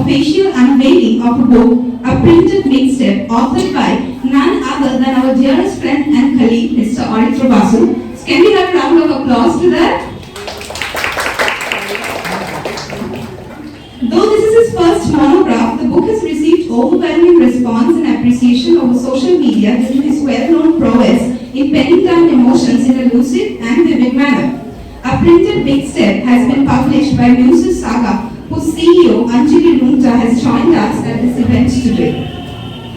official unveiling of a book, A Printed Mixtape, authored by none other than our dearest friend and colleague, Mr. Aritra Basu. Can we have a round of applause to that? Though this is his first monograph, the book has received overwhelming response and appreciation over social media due to his well-known prowess in penning down emotions in a lucid and vivid manner. A Printed Mixtape has been published by Muses Saga, whose CEO Anjali Runta has joined us at this event today.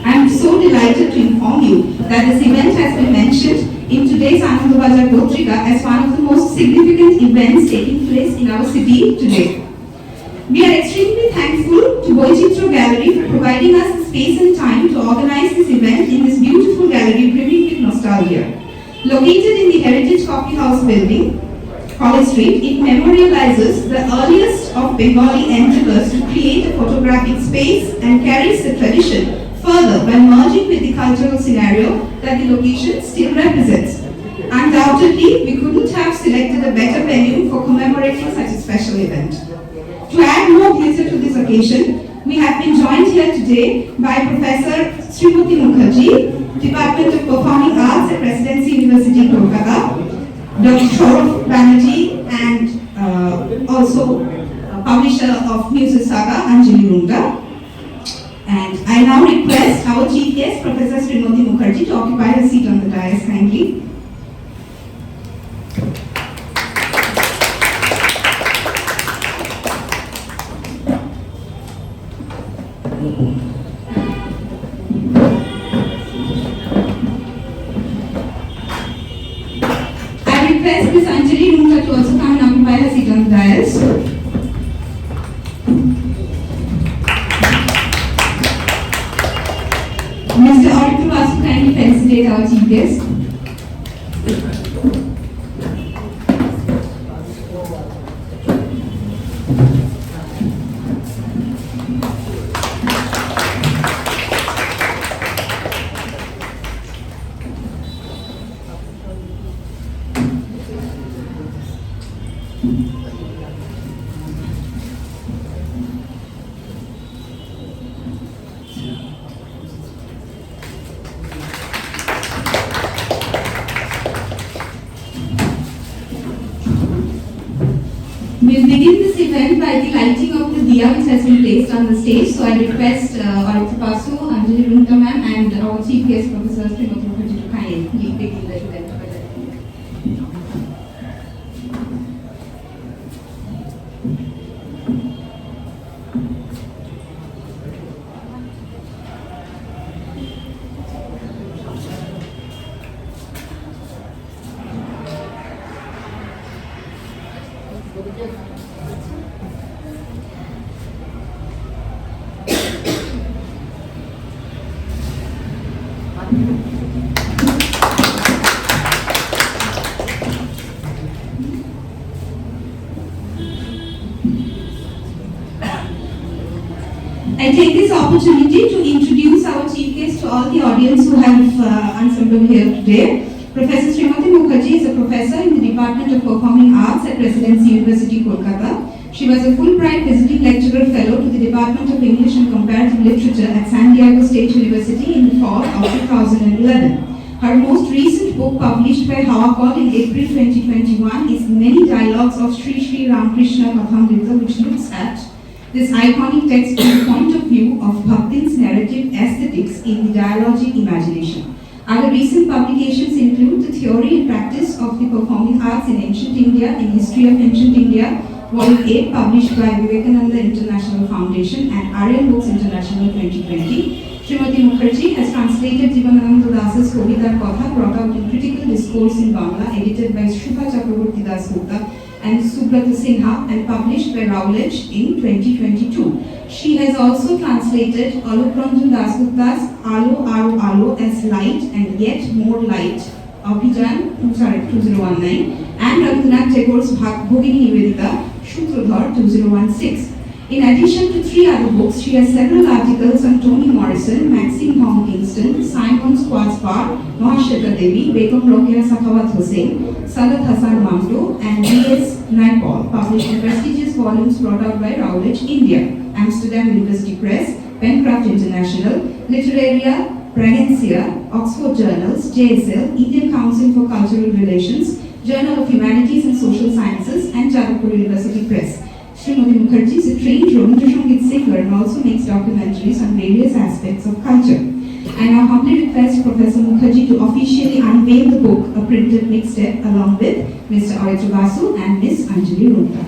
I am so delighted to inform you that this event has been mentioned in today's Anandabajar Gotrika as one of the most significant events taking place in our city today. We are extremely thankful to Boi Chitra Gallery for providing us the space and time to organize this event in this beautiful gallery brimming with nostalgia. Located in the Heritage Coffee House building, College Street, it memorializes the earliest of Bengali endeavors to create a photographic space and carries the tradition further by merging with the cultural scenario that the location still represents. Undoubtedly, we couldn't have selected a better venue for commemorating such a special event. To add more glitter to this occasion, we have been joined here today by Professor Srimati Mukherjee, Department of Performing Arts at Presidency University, Kolkata, Dr. Saurav Banerjee, and also publisher of Muses Saga, Anjali Runta. And I now request our chief guest, Professor Srimati Mukherjee, to occupy her seat on the dais kindly. I request Ms. Anjali Runta to also come and occupy her seat on the dais. Mr. Aritra Basu, kindly felicitate our chief guest. We'll begin this event by the lighting of the diya which has been placed on the stage. So I request Aritra Basu, Anjali Runta ma'am, and our chief guest, Professor Srimati Mukherjee, to kindly begin the event. I take this opportunity to introduce our chief guest to all the audience who have assembled here today. Professor Srimati Mukherjee is a professor in the Department of Performing Arts at Presidency University, Kolkata. She was a Fulbright Visiting Lecturer Fellow to the Department of English and Comparative Literature at San Diego State University in the fall of 2011. Her most recent book, published by Hawakol in April 2021, is Many Dialogues of Sri Sri Ramakrishna Kathamrita, which looks at this iconic text from the point of view of Bhaktin's narrative aesthetics in the dialogic imagination. Other recent publications include The Theory and Practice of the Performing Arts in Ancient India, in History of Ancient India, Volume 8, published by Vivekananda International Foundation and Aryan Books International 2020. Srimati Mukherjee has translated Jivanananda Das's Kovitar Kotha, brought out in Critical Discourse in Bangla, edited by Shubha Chakraborty Das Gupta and Subrata Sinha, and published by Routledge in 2022. She has also translated Alok Ranjan Das Gupta's Alo Aro Alo as Light and Yet More Light, Abhijan 2019, and Rabindranath Tagore's Bhogini Nivedita, Shutradhar 2016. In addition to 3 other books, she has several articles on Toni Morrison, Maxine Hong Kingston, Simon Schwarzbach, Mahashweta Devi, Begum Rokeya Sakhawat Hussain, Sadat Hassan Mamdou, and B.S. Naipaul, published in prestigious volumes brought out by Routledge, India. I am Amsterdam University Press, Pencraft International, Literaria, Bragencia, Oxford Journals, JSL, Indian Council for Cultural Relations, Journal of Humanities and Social Sciences, and Jagatpur University Press. Srimati Mukherjee is a trained Rabindra Sangeet singer and also makes documentaries on various aspects of culture. I now humbly request Professor Mukherjee to officially unveil the book, A Printed Mixtape, along with Mr. Aritra Basu and Ms. Anjali Rota.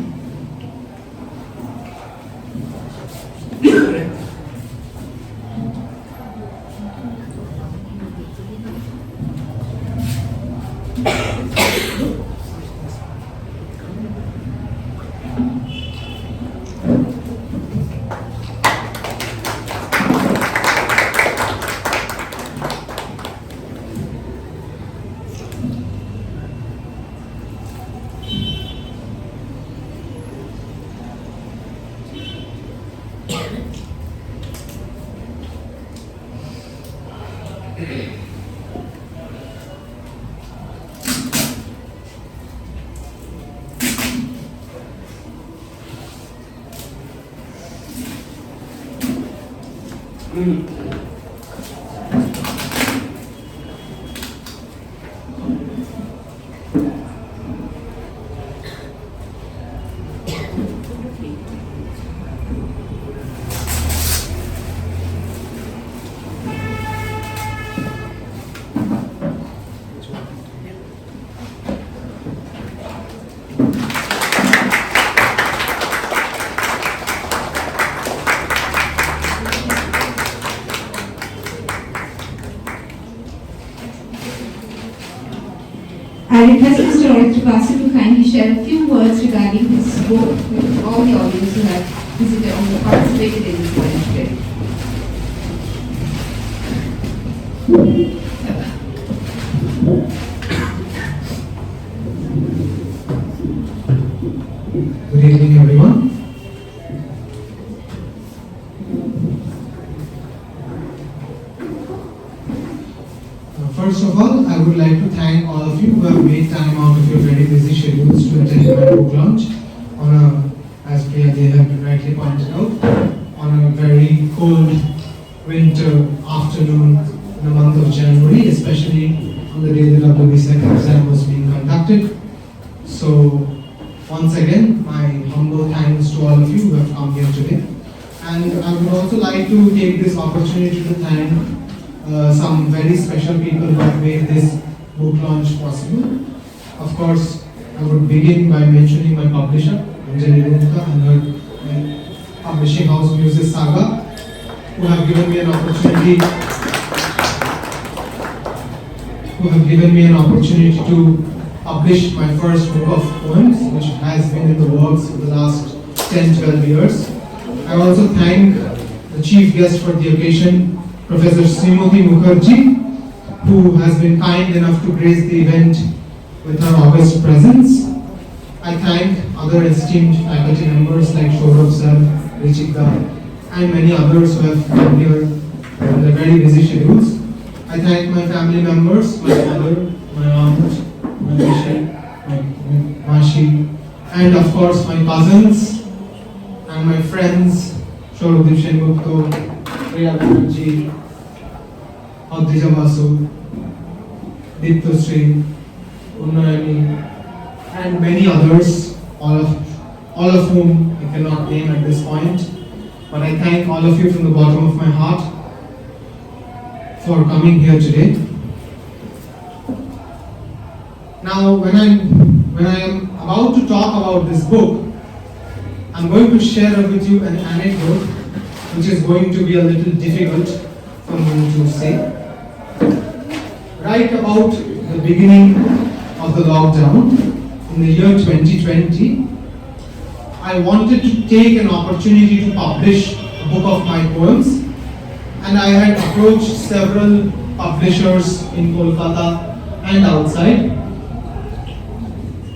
I request Mr. Aritra Basu to kindly share a few words regarding his book with all the audience who have visited or participated in this event today. Good evening, everyone. First of all, I would like to thank all of you who have made time out of your very busy schedules to attend my book launch on a, as Priya they have rightly pointed out, on a very cold winter afternoon in the month of January, especially on the day the WBSEC exam was being conducted. So, once again, my humble thanks to all of you who have come here today. And I would also like to take this opportunity to thank some very special people who have made this book launch possible. Of course, I would begin by mentioning my publisher, Anjali Rota, and her publishing house, Muses Saga, who have given me an opportunity to publish my first book of poems, which has been in the works for the last 10-12 years. I also thank the chief guest for the occasion, Professor Srimati Mukherjee, who has been kind enough to grace the event with her august presence. I thank other esteemed faculty members like Saurabh sir, Boi Chitra, and many others who have come here on their very busy schedules. I thank my family members, my mother, my aunt, my Rishi, my Mashi, and of course my cousins and my friends, Saurabh Shenmukto, Priya Banerjee, Aritra Basu, Dittusri, Unnayani, and many others, all of whom I cannot name at this point. But I thank all of you from the bottom of my heart for coming here today. Now, when I am about to talk about this book, I'm going to share with you an anecdote which is going to be a little difficult for me to say. Right about the beginning of the lockdown, in the year 2020, I wanted to take an opportunity to publish a book of my poems, and I had approached several publishers in Kolkata and outside.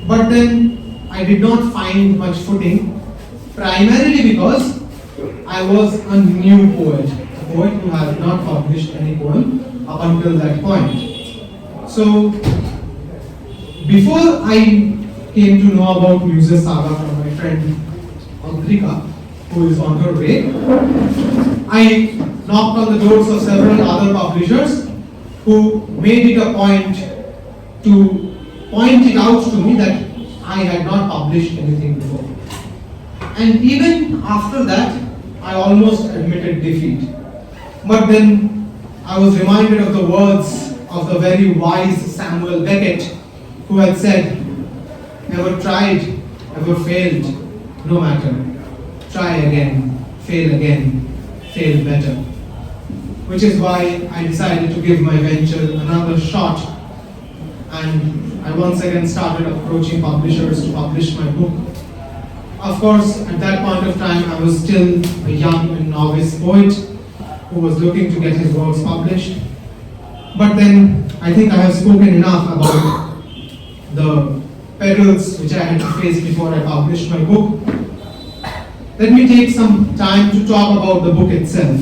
But then I did not find much footing, primarily because I was a new poet, a poet who had not published any poem up until that point. So, before I came to know about Muses Saga from my friend Aritra, who who is on her way. I knocked on the doors of several other publishers who made it a point to point it out to me that I had not published anything before. And even after that, I almost admitted defeat. But then I was reminded of the words of the very wise Samuel Beckett, who had said, "Never tried, ever failed, no matter. Try again, fail better." Which is why I decided to give my venture another shot, and I once again started approaching publishers to publish my book. Of course, at that point of time, I was still a young and novice poet who was looking to get his works published. But then, I think I have spoken enough about the perils which I had to face before I published my book. Let me take some time to talk about the book itself.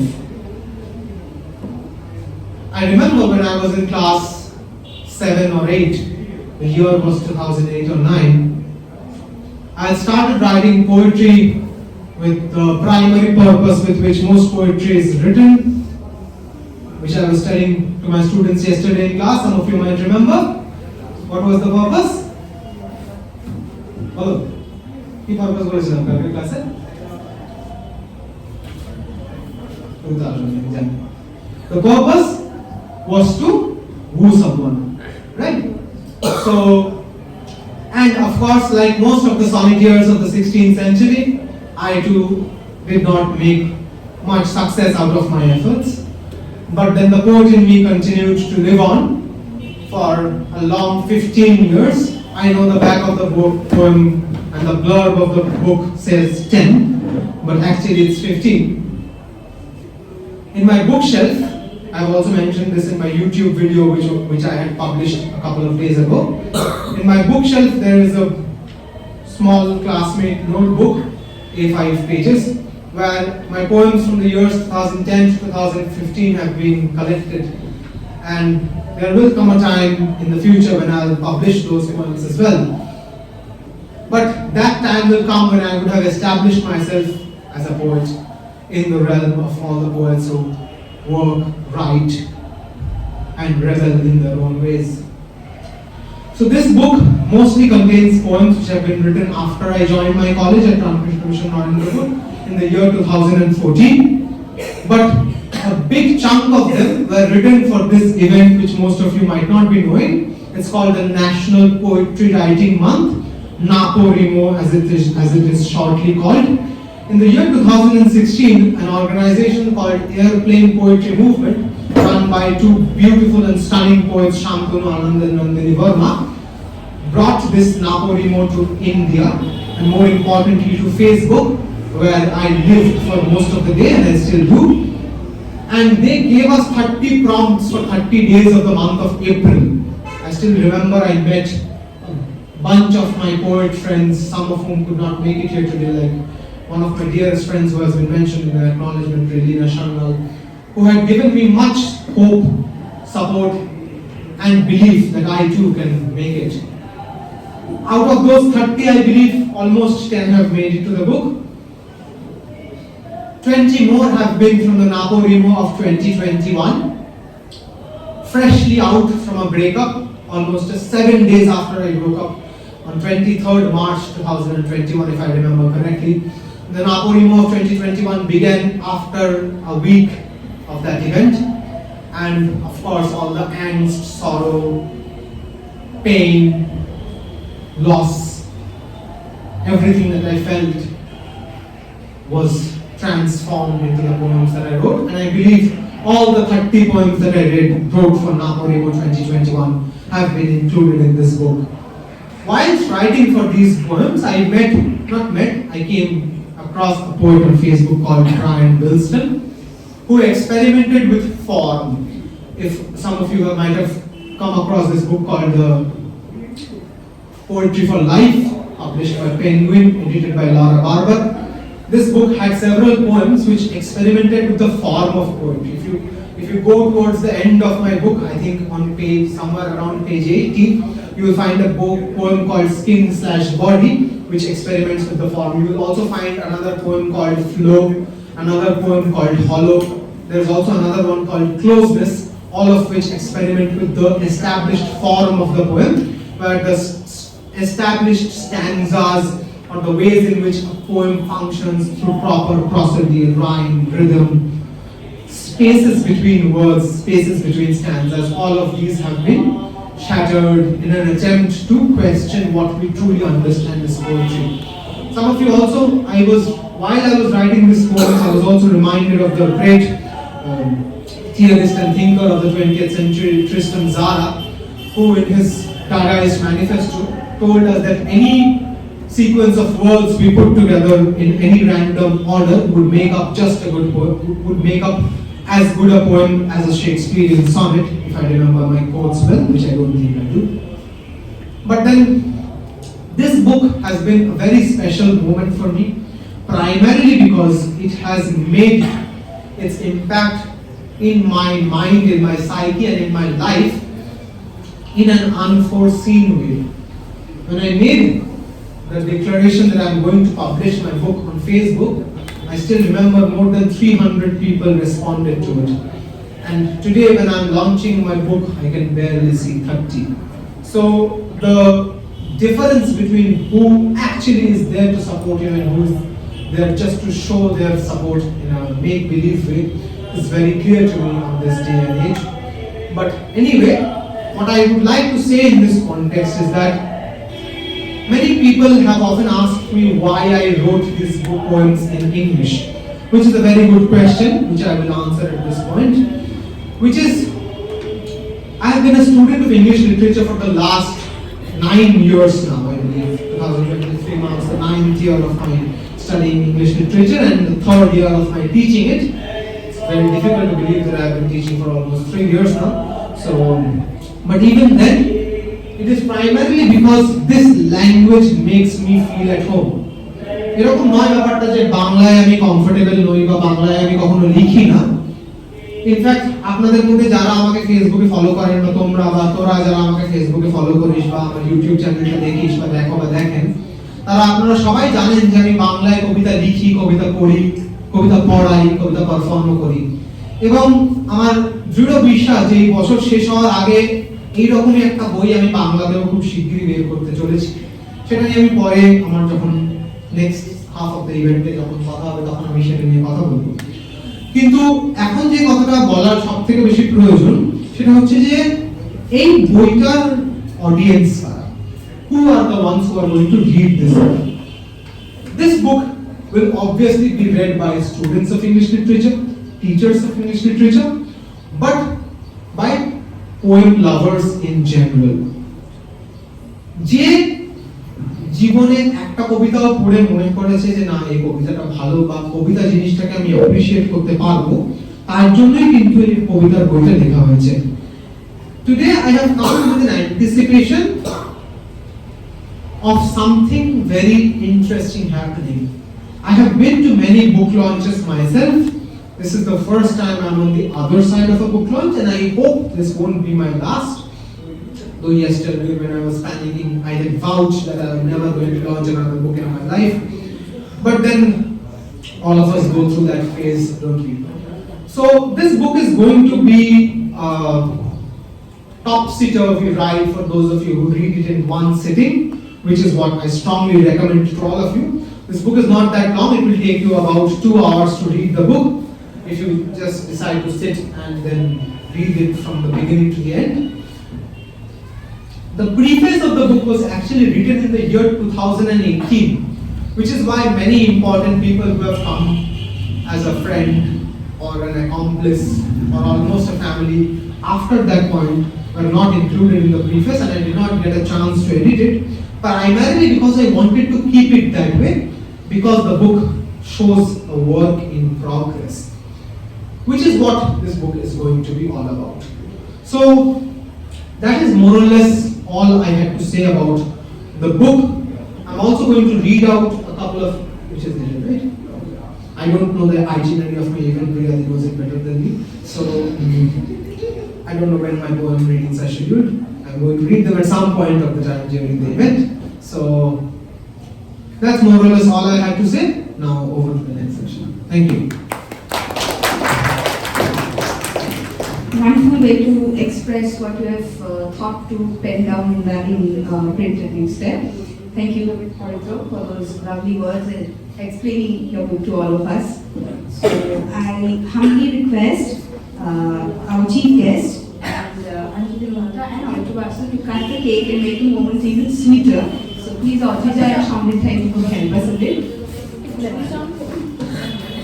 I remember when I was in class 7 or 8, the year was 2008 or 9, I started writing poetry with the primary purpose with which most poetry is written, which I was telling to my students yesterday in class. Some of you might remember. What was the purpose? Hello. What purpose was the class? The purpose was to woo someone, right? So, and of course, like most of the sonneteers of the 16th century, I too did not make much success out of my efforts. But then the poet in me continued to live on for a long 15 years. I know the back of the book poem and the blurb of the book says 10, but actually it's 15. In my bookshelf, I've also mentioned this in my YouTube video which I had published a couple of days ago. In my bookshelf there is a small classmate notebook, A5 pages, where my poems from the years 2010 to 2015 have been collected. And there will come a time in the future when I'll publish those poems as well. But that time will come when I would have established myself as a poet in the realm of all the poets who work, write, and revel in their own ways. So this book mostly contains poems which have been written after I joined my college at Ramkrishna Mission Narendrapur in the year 2014. But a big chunk of them were written for this event which most of you might not be knowing. It's called the National Poetry Writing Month, NaPoWriMo as it is shortly called. In the year 2016, an organization called Airplane Poetry Movement, run by two beautiful and stunning poets, Shantanu Anand and Nandini Verma, brought this NaPoWriMo to India, and more importantly to Facebook, where I lived for most of the day, and I still do. And they gave us 30 prompts for 30 days of the month of April. I still remember I met a bunch of my poet friends, some of whom could not make it here today, like one of my dearest friends who has been mentioned in the acknowledgement, Relina Sharnal, who had given me much hope, support, and belief that I too can make it. Out of those 30, I believe almost 10 have made it to the book. 20 more have been from the NaPoWriMo of 2021. Freshly out from a breakup, almost 7 days after I broke up, on 23rd March 2021, if I remember correctly. The NaPoWriMo of 2021 began after a week of that event, and of course all the angst, sorrow, pain, loss, everything that I felt was transformed into the poems that I wrote, and I believe all the 30 poems that I wrote for NaPoWriMo 2021 have been included in this book. Whilst writing for these poems, I came across a poet on Facebook called Brian Wilson, who experimented with form. If some of you might have come across this book called The Poetry for Life, published by Penguin, edited by Laura Barber. This book had several poems which experimented with the form of poetry. If you go towards the end of my book, I think on somewhere around page 80, you will find a poem called Skin/Body, which experiments with the form. You will also find another poem called Flow, another poem called Hollow. There's also another one called Closeness, all of which experiment with the established form of the poem, where the established stanzas or the ways in which a poem functions through proper prosody, rhyme, rhythm, spaces between words, spaces between stanzas, all of these have been shattered in an attempt to question what we truly understand as poetry. Some of you also, while I was writing this poem, I was also reminded of the great theorist and thinker of the 20th century, Tristan Tzara, who in his Dadaist manifesto told us that any sequence of words we put together in any random order would make up just a good poem, would make up as good a poem as a Shakespearean sonnet, if I remember my quotes well, which I don't think I do. But then, this book has been a very special moment for me, primarily because it has made its impact in my mind, in my psyche, and in my life in an unforeseen way. When I made the declaration that I'm going to publish my book on Facebook, I still remember more than 300 people responded to it. And today when I'm launching my book, I can barely see 30. So the difference between who actually is there to support you and who is there just to show their support in a make-believe way is very clear to me on this day and age. But anyway, what I would like to say in this context is that many people have often asked me why I wrote these book poems in English, which is a very good question, which I will answer at this point, which is, I have been a student of English literature for the last 9 years now, I believe. 2023 marks the 9th year of my studying English literature and the 3rd year of my teaching it. It's very difficult to believe that I have been teaching for almost 3 years now. So, but even then, it is primarily because this language makes me feel at home. এরকম নয় ব্যাপারটা যে বাংলায় আমি comfortable নই বা বাংলায় আমি কখনো লিখি না। ইনফ্যাক্ট আপনাদের মধ্যে যারা আমাকে ফেসবুকে ফলো করেন বা তোরা যারা আমাকে ফেসবুকে ফলো করিস বা আমার ইউটিউব চ্যানেলটা দেখিস বা দেখো বা দেখেন, তারা আপনারা সবাই জানেন যে আমি বাংলায় কবিতা লিখি, কবিতা পড়ি, কবিতা পড়াই, কবিতা পারফর্মও করি। এবং আমার দৃঢ় বিশ্বাস যে এই বছর শেষ হওয়ার আগে এইরকমই একটা বই আমি বাংলাতেও খুব শিগগিরই বের করতে চলেছি। সেটা নিয়ে আমি পরে আমার যখন নেক্সট হাফ অফ দ্য ইভেন্টে যখন কথা হবে তখন আমি সেটা নিয়ে কথা বলবো। কিন্তু এখন যে কথাটা বলার সব থেকে বেশি প্রয়োজন সেটা হচ্ছে যে এই বইটার অডিয়েন্স কারা, who are the ones who are going to read this book. This book will obviously be read by students of English literature, teachers of English literature, but by poem lovers in general. যে জীবনে একটা কবিতাও পড়ে মনে করেছে যে না এই কবিতাটা ভালো বা কবিতা জিনিসটাকে আমি অ্যাপ্রিশিয়েট করতে পারবো, তার জন্যই কিন্তু এই কবিতার বইটা লেখা হয়েছে। Today I have come with an anticipation of something very interesting happening. I have been to many book launches myself. This is the first time I'm on the other side of a book launch, and I hope this won't be my last. Though yesterday when I was panicking, I had vouched that I was never going to launch another book in my life. But then all of us go through that phase, don't we? So this book is going to be topsy-turvy ride for those of you who read it in one sitting, which is what I strongly recommend to all of you. This book is not that long, it will take you about 2 hours to read the book, if you just decide to sit and then read it from the beginning to the end. The preface of the book was actually written in the year 2018, which is why many important people who have come as a friend or an accomplice or almost a family after that point were not included in the preface, and I did not get a chance to edit it, primarily because I wanted to keep it that way, because the book shows a work in progress, which is what this book is going to be all about. So that is more or less all I had to say about the book. I'm also going to read out a couple of, which is there, right? I don't know the itinerary of my event, Priya knows it better than me. So I don't know when my poem readings are scheduled. I'm going to read them at some point of the time during the event. So That's more or less all I had to say. Now over to the next section. Thank you. Wonderful way to express what you have thought to pen down in Printed Mixtape. Thank you, Aritra, for those lovely words and explaining your book to all of us. So I humbly request our chief guest and Aritra Basu to cut the cake and make the moments even sweeter. So please, Aritra and Shamrit, if you could help us a bit.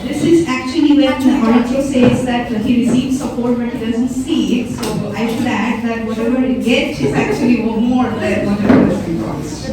This is actually when Aritra says that he receives support but he doesn't see it. So I should add that whatever he gets is actually more than whatever has been promised.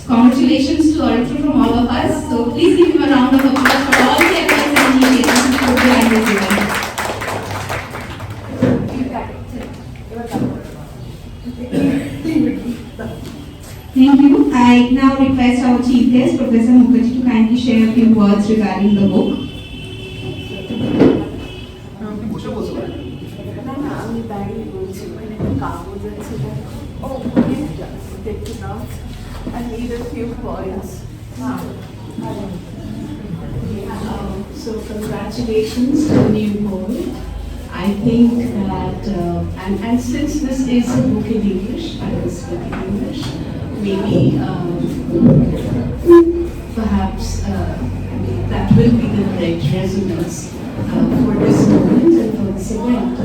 Congratulations to Aritra from all of us. So please give him a round of applause for all the efforts and initiatives he put behind this event. Thank you. I now request our chief guest, Professor Mukherjee, to kindly share a few words regarding the book. I need a few points. So congratulations to the new poet. I think that, and since this is a book in English, I will speak in English, maybe perhaps that will be the right resonance for this moment and for this event.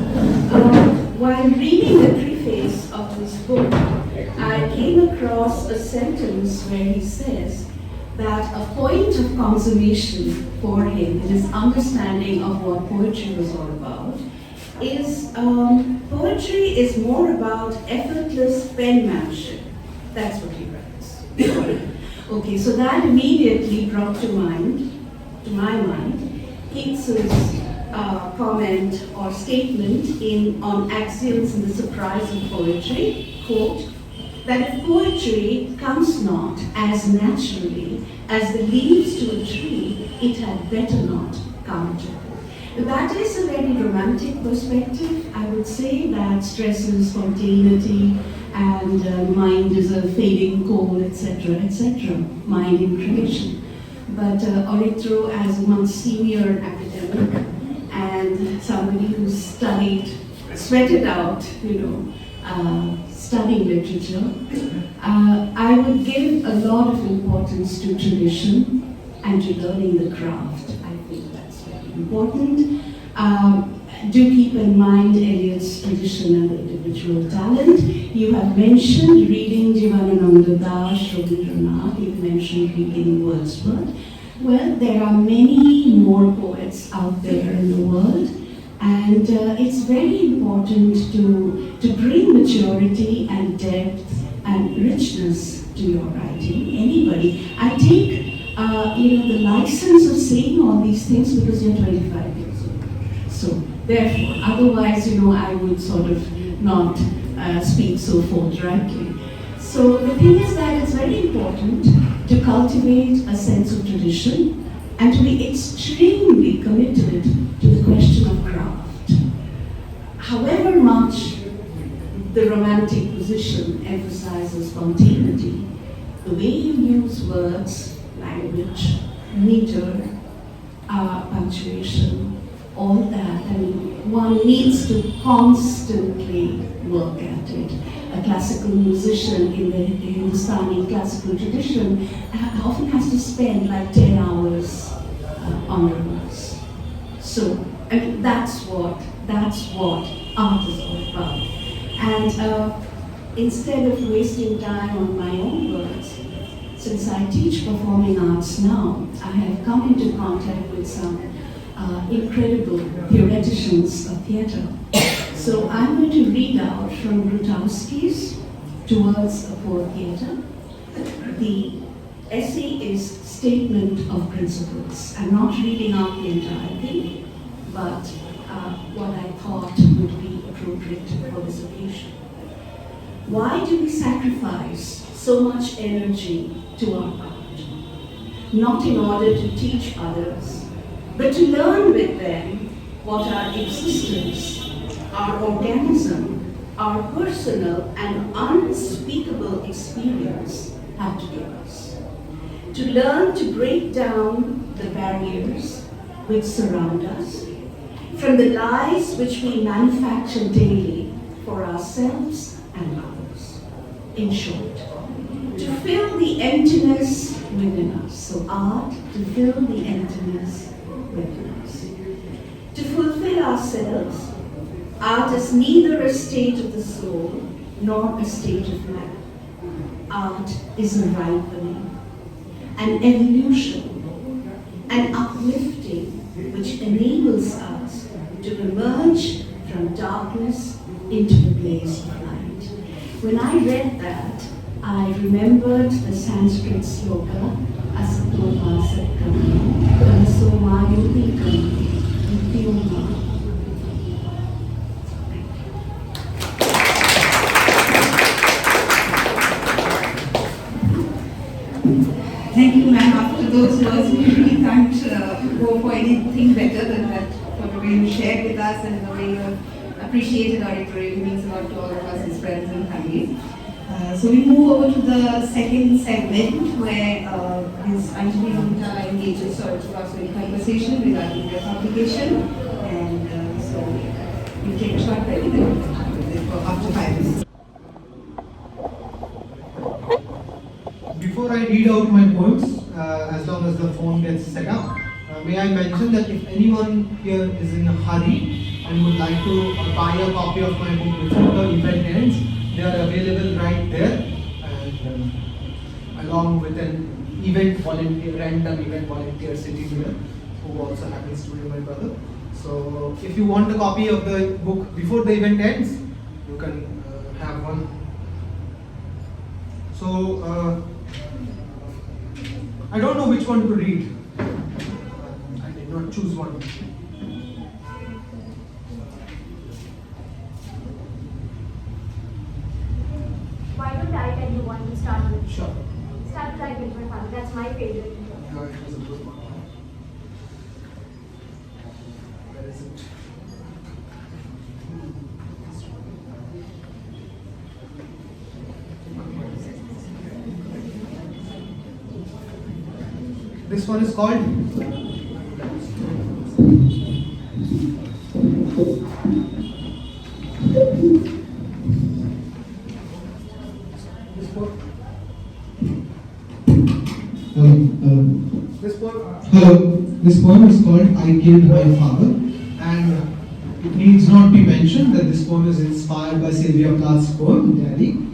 While reading the preface of this book, I came across a sentence where he says that a point of consummation for him in his understanding of what poetry was all about is poetry is more about effortless penmanship. That's what he writes. Okay, so that immediately brought to my mind, Keats's comment or statement on Axioms and the Surprise of Poetry, quote, that if poetry comes not as naturally as the leaves to a tree, it had better not come to. That is a very romantic perspective. I would say that stresses spontaneity and mind is a fading coal, etc., etc., mind in creation. But Aritra, as a much senior academic and somebody who sweated out, studying literature, I would give a lot of importance to tradition and to learning the craft. I think that's very important. Do keep in mind Eliot's tradition and individual talent. You have mentioned reading Jivanananda Das, Rabindranath, you've mentioned reading Wordsworth. Well, there are many more poets out there in the world, and it's very important to bring maturity and depth and richness to your writing. Anybody, I take the license of saying all these things because you're 25 years old. So therefore, otherwise, I would sort of not speak so forthrightly. So the thing is that it's very important to cultivate a sense of tradition and to be extremely committed to the question of craft. However much the romantic position emphasizes spontaneity, the way you use words, language, meter, punctuation, all that, and one needs to constantly work at it. A classical musician in the Hindustani classical tradition often has to spend like 10 hours on rehearsal. So, I mean, that's what art is all about. And instead of wasting time on my own words, since I teach performing arts now, I have come into contact with some incredible theoreticians of theatre. So I'm going to read out from Grotowski's Towards a Poor Theatre. The essay is Statement of Principles. I'm not reading out the entire thing, but what I thought would be appropriate for this occasion. Why do we sacrifice so much energy to our art? Not in order to teach others, but to learn with them what our existence, our organism, our personal and unspeakable experience have to give us. To learn to break down the barriers which surround us, from the lies which we manufacture daily for ourselves and others. In short, to fill the emptiness within us. So art, to fill the emptiness within us. To fulfill ourselves, art is neither a state of the soul nor a state of man. Art is a ripening, an evolution, an uplifting which enables us to emerge from darkness into the blaze of light. When I read that, I remembered the Sanskrit sloka, Asato ma Satkam, Tamaso ma Yotikam, Nityoma. Thank you, ma'am. After those words, we really can't go for anything better than that. For the way you shared with us and the way you appreciated our it really means a lot to all of us as friends and family. So we move over to the second segment where Ms. Anjali Gupta engages Aritra Basu in conversation regarding their publication. And so we'll take a short break then for up to 5 minutes. Before I read out my poems, as long as the phone gets set up, may I mention that if anyone here is in a hurry and would like to buy a copy of my book before the event ends, they are available right there, and along with an event volunteer, random event volunteer sitting here, who also happens to be my brother. So if you want a copy of the book before the event ends, you can have one. So I don't know which one to read. I did not choose one. Why don't I tell you one to start with? Sure. Start with I Killed My Father. That's my favorite. Yeah, it was a good one. Where is it? This one is called This poem is called I Killed My Father, and it needs not be mentioned that this poem is inspired by Sylvia Plath's poem, Daddy.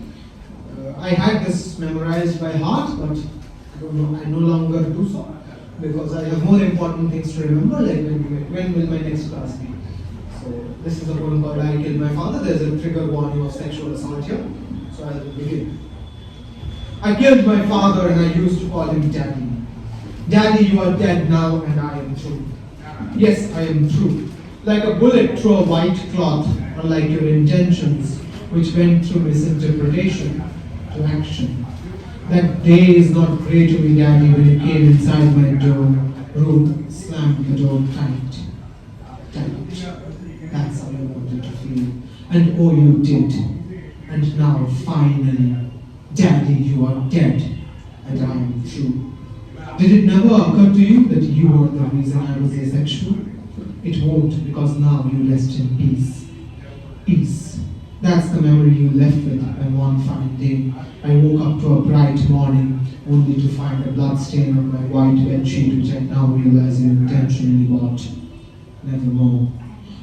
I had this memorized by heart, but I no longer do so because I have more important things to remember, like when will my next class be. So this is a poem called I Killed My Father. There's a trigger warning of sexual assault here, so I will begin. I killed my father and I used to call him Daddy. Daddy, you are dead now and I am through. Yes, I am through. Like a bullet through a white cloth, or like your intentions, which went through misinterpretation to action. That day is not grey to me, Daddy, when you came inside my room, slammed the door tight. That's how I wanted to feel. And oh, you did. And now, finally, Daddy, you are dead, and I am through. Did it never occur to you that you were the reason I was asexual? It won't, because now you rest in peace. Peace. That's the memory you left with when one fine day I woke up to a bright morning only to find a blood stain on my white bedsheet, which I now realize you intentionally bought. Nevermore.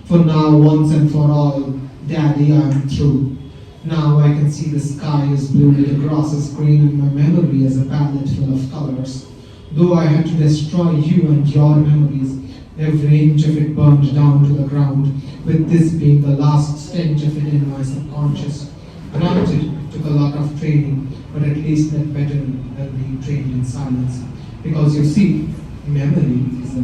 For now, once and for all, Daddy, I am through. Now I can see the sky is blue, the grass is green, and my memory is a palette full of colors. Though I had to destroy you and your memories, every inch of it burned down to the ground, with this being the last stench of it in my subconscious. Granted, it took a lot of training, but at least that better than being trained in silence. Because you see, memory is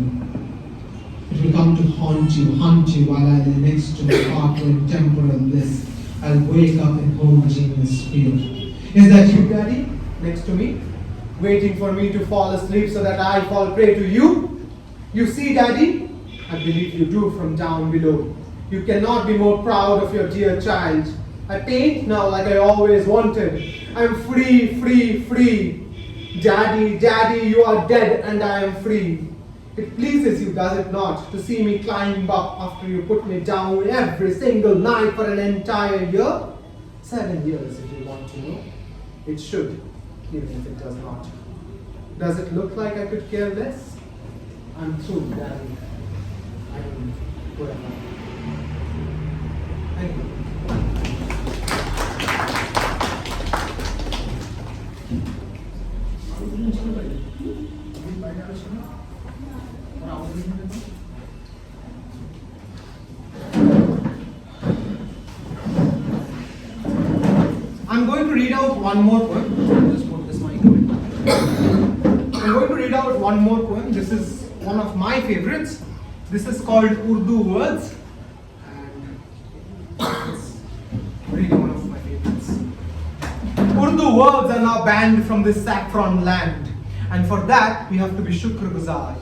it will come to hunt you while I lay next to a partner in temporal bliss. I'll wake up in homogeneous fear. Is that you, Daddy, next to me, waiting for me to fall asleep so that I fall prey to you? You see, Daddy, I believe you do from down below. You cannot be more proud of your dear child. I paint now like I always wanted. I'm free, free, free. Daddy, Daddy, you are dead and I am free. It pleases you, does it not, to see me climb up after you put me down every single night for an entire year? 7 years, if you want to know. It should, even if it does not. Does it look like I could care less? I'm through, Daddy. I'm forever. Thank you. I'm going to read out one more poem. Just put this mic away. I'm going to read out one more poem. This is one of my favorites. This is called Urdu Words. And it's really one of my favorites. Urdu words are now banned from this saffron land. And for that, we have to be shukrguzar.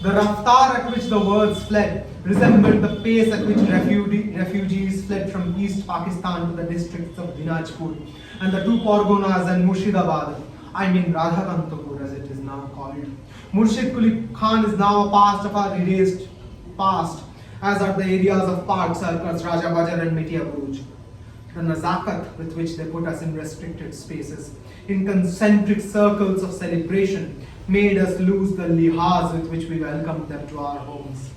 The raftar at which the words fled resembled the pace at which refugees fled from East Pakistan to the districts of Dinajpur and the two Pargonas and Murshidabad, I mean Radhakantapur as it is now called. Murshid Quli Khan is now a past of our erased past, as are the areas of Park Circus, Raja Bajar and Mitia Buruj. The nazakat with which they put us in restricted spaces, in concentric circles of celebration, made us lose the lihaz with which we welcomed them to our homes.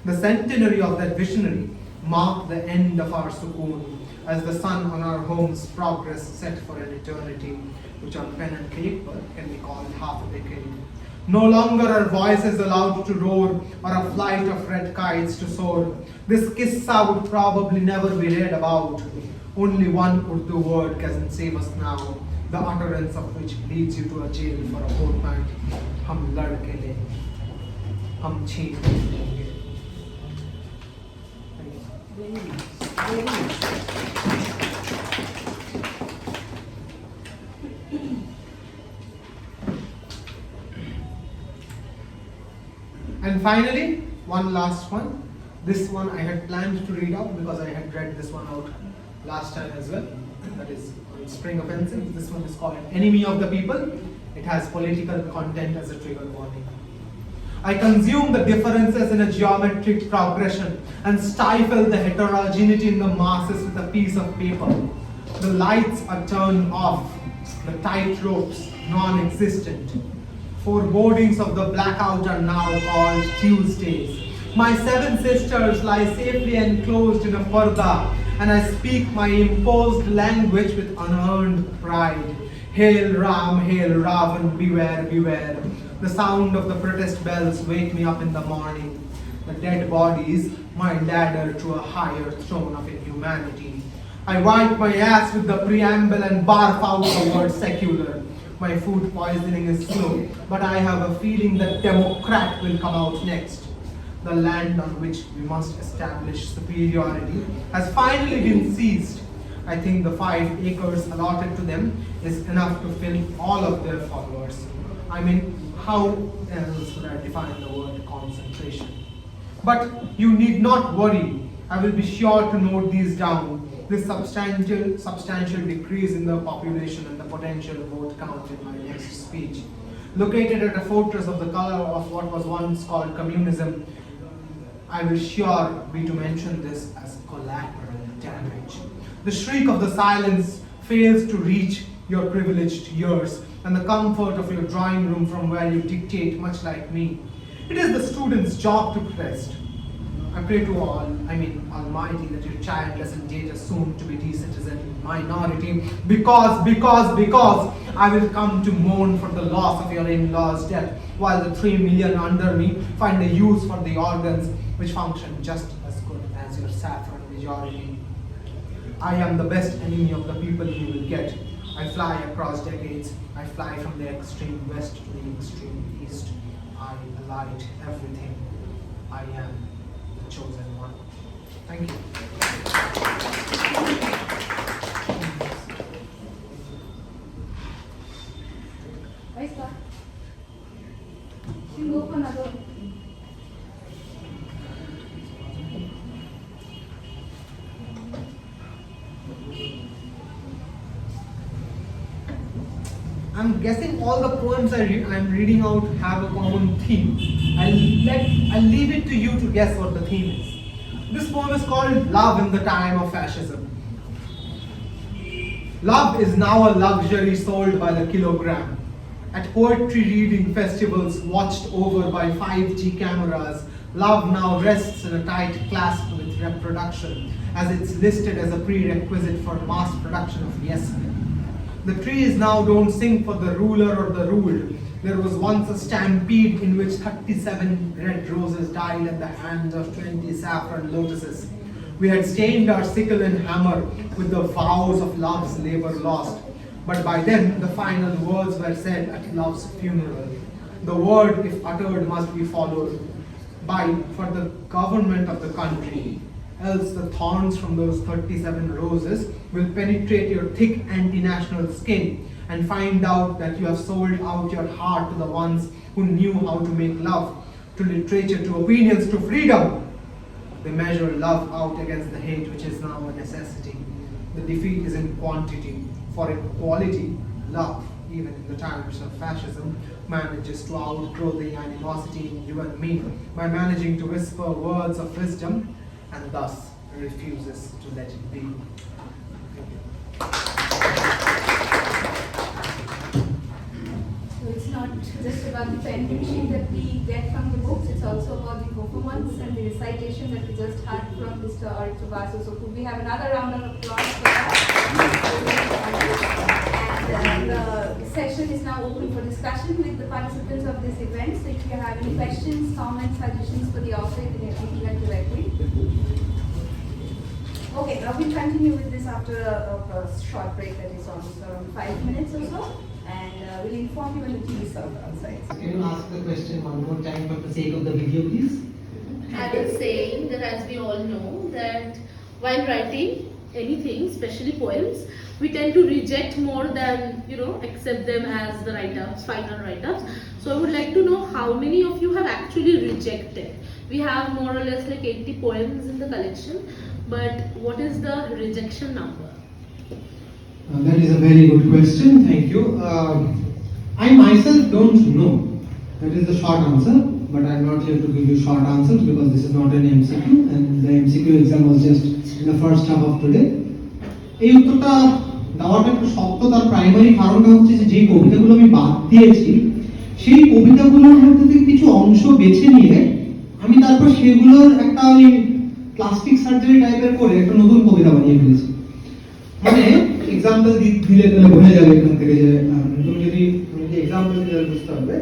The centenary of that visionary marked the end of our sukoon, as the sun on our home's progress set for an eternity, which on pen and paper can be called half a decade. No longer are voices allowed to roar, or a flight of red kites to soar. This kissa would probably never be read about. Only one Urdu word can save us now, the utterance of which leads you to a jail for a fortnight. Hum lad ke le, hum chheen lenge. And finally, one last one. This one I had planned to read out because I had read this one out last time as well. That is Spring Offensive. This one is called Enemy of the People. It has political content as a trigger warning. I consume the differences in a geometric progression and stifle the heterogeneity in the masses with a piece of paper. The lights are turned off, the tight ropes non-existent. Forebodings of the blackout are now called Tuesdays. My 7 sisters lie safely enclosed in a parda, and I speak my imposed language with unearned pride. Hail Ram, hail Ravan, beware, beware. The sound of the protest bells wake me up in the morning. The dead bodies, my ladder to a higher throne of inhumanity. I wipe my ass with the preamble and barf out the word secular. My food poisoning is slow, but I have a feeling that Democrat will come out next. The land on which we must establish superiority has finally been seized. I think the 5 acres allotted to them is enough to fill all of their followers. I mean, how else would I define the word concentration? But you need not worry. I will be sure to note these down. This substantial decrease in the population and the potential vote count in my next speech. Located at a fortress of the color of what was once called communism, I will sure be to mention this as collateral damage. The shriek of the silence fails to reach your privileged ears and the comfort of your drawing room from where you dictate, much like me. It is the student's job to protest. I pray to Almighty, that your childless and data soon to be decitizen minority, because I will come to mourn for the loss of your in-law's death, while the 3 million under me find a use for the organs which function just as good as your saffron majority. I am the best enemy of the people you will get. I fly across decades. I fly from the extreme west to the extreme east. I alight everything. I am the chosen one. Thank you. Right, sir. You can go for another. I'm guessing all the poems I'm reading out have a common theme. I'll leave it to you to guess what the theme is. This poem is called Love in the Time of Fascism. Love is now a luxury sold by the kilogram. At poetry reading festivals watched over by 5G cameras, love now rests in a tight clasp with reproduction, as it's listed as a prerequisite for mass production of yes men. The trees now don't sing for the ruler or the ruled. There was once a stampede in which 37 red roses died at the hands of 20 saffron lotuses. We had stained our sickle and hammer with the vows of love's labor lost. But by then, the final words were said at love's funeral. The word, if uttered, must be followed by for the government of the country. Else the thorns from those 37 roses will penetrate your thick anti-national skin and find out that you have sold out your heart to the ones who knew how to make love, to literature, to opinions, to freedom. They measure love out against the hate which is now a necessity. The defeat is in quantity. For in quality, love, even in the times of fascism, manages to outgrow the animosity in you and me by managing to whisper words of wisdom and thus refuses to let it be. So it's not just about the penmanship that we get from the books, it's also about the performance and the recitation that we just had from Mr. Aritra Basu. So could we have another round of applause for that? And the session is now open for discussion with the participants of this event. So if you have any questions, comments, suggestions for the author, you can email them directly. Okay, now we'll continue with this after a short break that is almost around 5 minutes or so. And we'll inform you when the tea is served outside. Can you ask the question one more time for the sake of the video, please? I was saying that, as we all know, that while writing anything, especially poems, we tend to reject more than, accept them as the write-ups, final write-ups. So I would like to know how many of you have actually rejected. We have more or less like 80 poems in the collection, but what is the rejection number? That is a very good question, thank you. I myself don't know. That is the short answer, but I'm not here to give you short answers because this is not an MCQ and the MCQ exam was just in the first half of today. এই উত্তরটা দেওয়াটা একটু শক্ত, তার primary কারণটা হচ্ছে যে কবিতাগুলো আমি বাদ দিয়েছি সেই কবিতাগুলোর মধ্যে থেকে কিছু অংশ বেছে নিয়ে আমি তারপর সেগুলোর একটা ওই প্লাস্টিক সার্জারি টাইপের করে একটা নতুন কবিতা বানিয়ে ফেলেছি। মানে এক্সাম্পল দিলে তাহলে বোঝা যাবে এখান থেকে যে তুমি যদি এক্সাম্পল দিলে বুঝতে পারবে।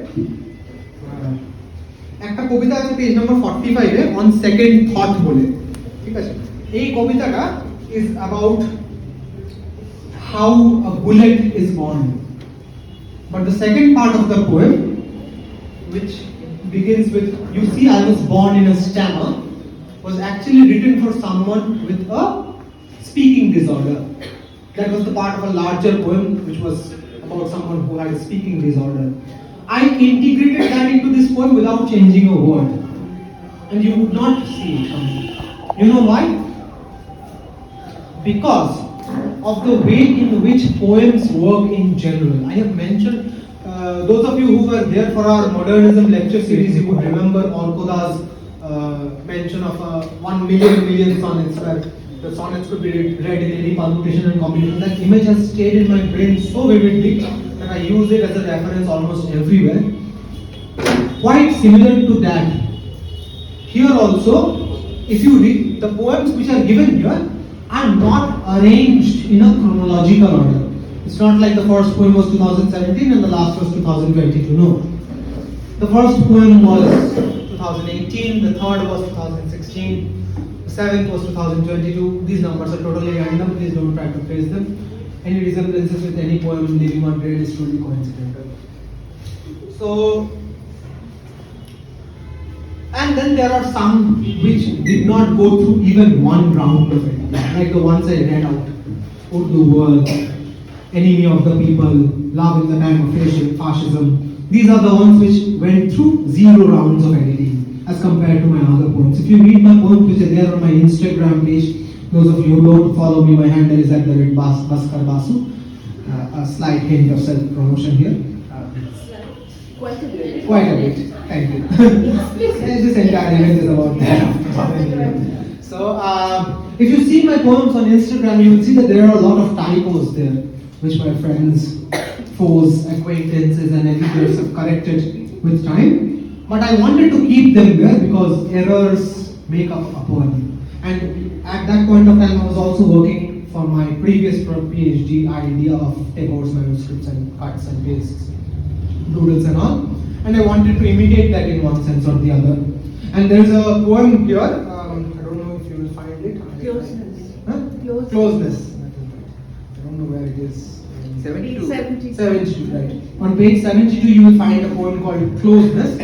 একটা কবিতা আছে page number 45 A on second thought বলে, ঠিক আছে? এই কবিতাটা is about how a bullet is born. But the second part of the poem, which begins with "You see, I was born in a stammer," was actually written for someone with a speaking disorder. That was the part of a larger poem which was about someone who had a speaking disorder. I integrated that into this poem without changing a word, and you would not see it coming. You know why? Because of the way in which poems work in general. I have mentioned, those of you who were there for our modernism lecture series, you would remember Orkoda's mention of 1 million sonnets where the sonnets could be read in any permutation and combination. That image has stayed in my brain so vividly that I use it as a reference almost everywhere. Quite similar to that, here also, if you read the poems which are given here, are not arranged in a chronological order. It's not like the first poem was 2017 and the last was 2022. No. The first poem was 2018, the third was 2016, the seventh was 2022. These numbers are totally random, please don't try to trace them. Any resemblances with any poem living or dead is totally coincidental. So, and then there are some which did not go through even one round of it, like the ones I read out. Urdu World, Enemy of the People, Love in the Time of Fascism. These are the ones which went through 0 rounds of editing as compared to my other poems. If you read my poems which are there on my Instagram page, those of you who don't follow me, my handle is @Aritra Basu. A slight hint of self-promotion here. Quite a bit. Quite a bit. Thank you. This entire event is about that. So, if you see my poems on Instagram, you will see that there are a lot of typos there, which my friends, foes, acquaintances, and editors have corrected with time. But I wanted to keep them there because errors make up a poem. And at that point of time, I was also working for my previous PhD idea of Tagore's manuscripts and cuts and pastes, doodles and all. And I wanted to imitate that in one sense or the other. And there's a poem here, I don't know if you will find it. Closeness. Huh? Closeness. I don't know where it is. 72. 72, right. On page 72 you will find a poem called Closeness.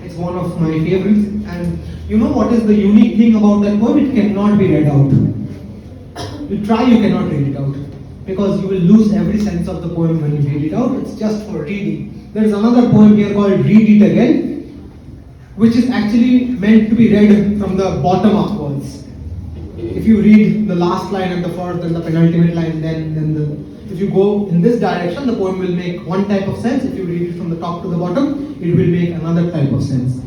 It's one of my favorites. And you know what is the unique thing about that poem? It cannot be read out. You try, you cannot read it out. Because you will lose every sense of the poem when you read it out. It's just for reading. There is another poem here called Read It Again, which is actually meant to be read from the bottom upwards. If you read the last line and the first and the penultimate line, if you go in this direction, the poem will make one type of sense. If you read it from the top to the bottom, it will make another type of sense.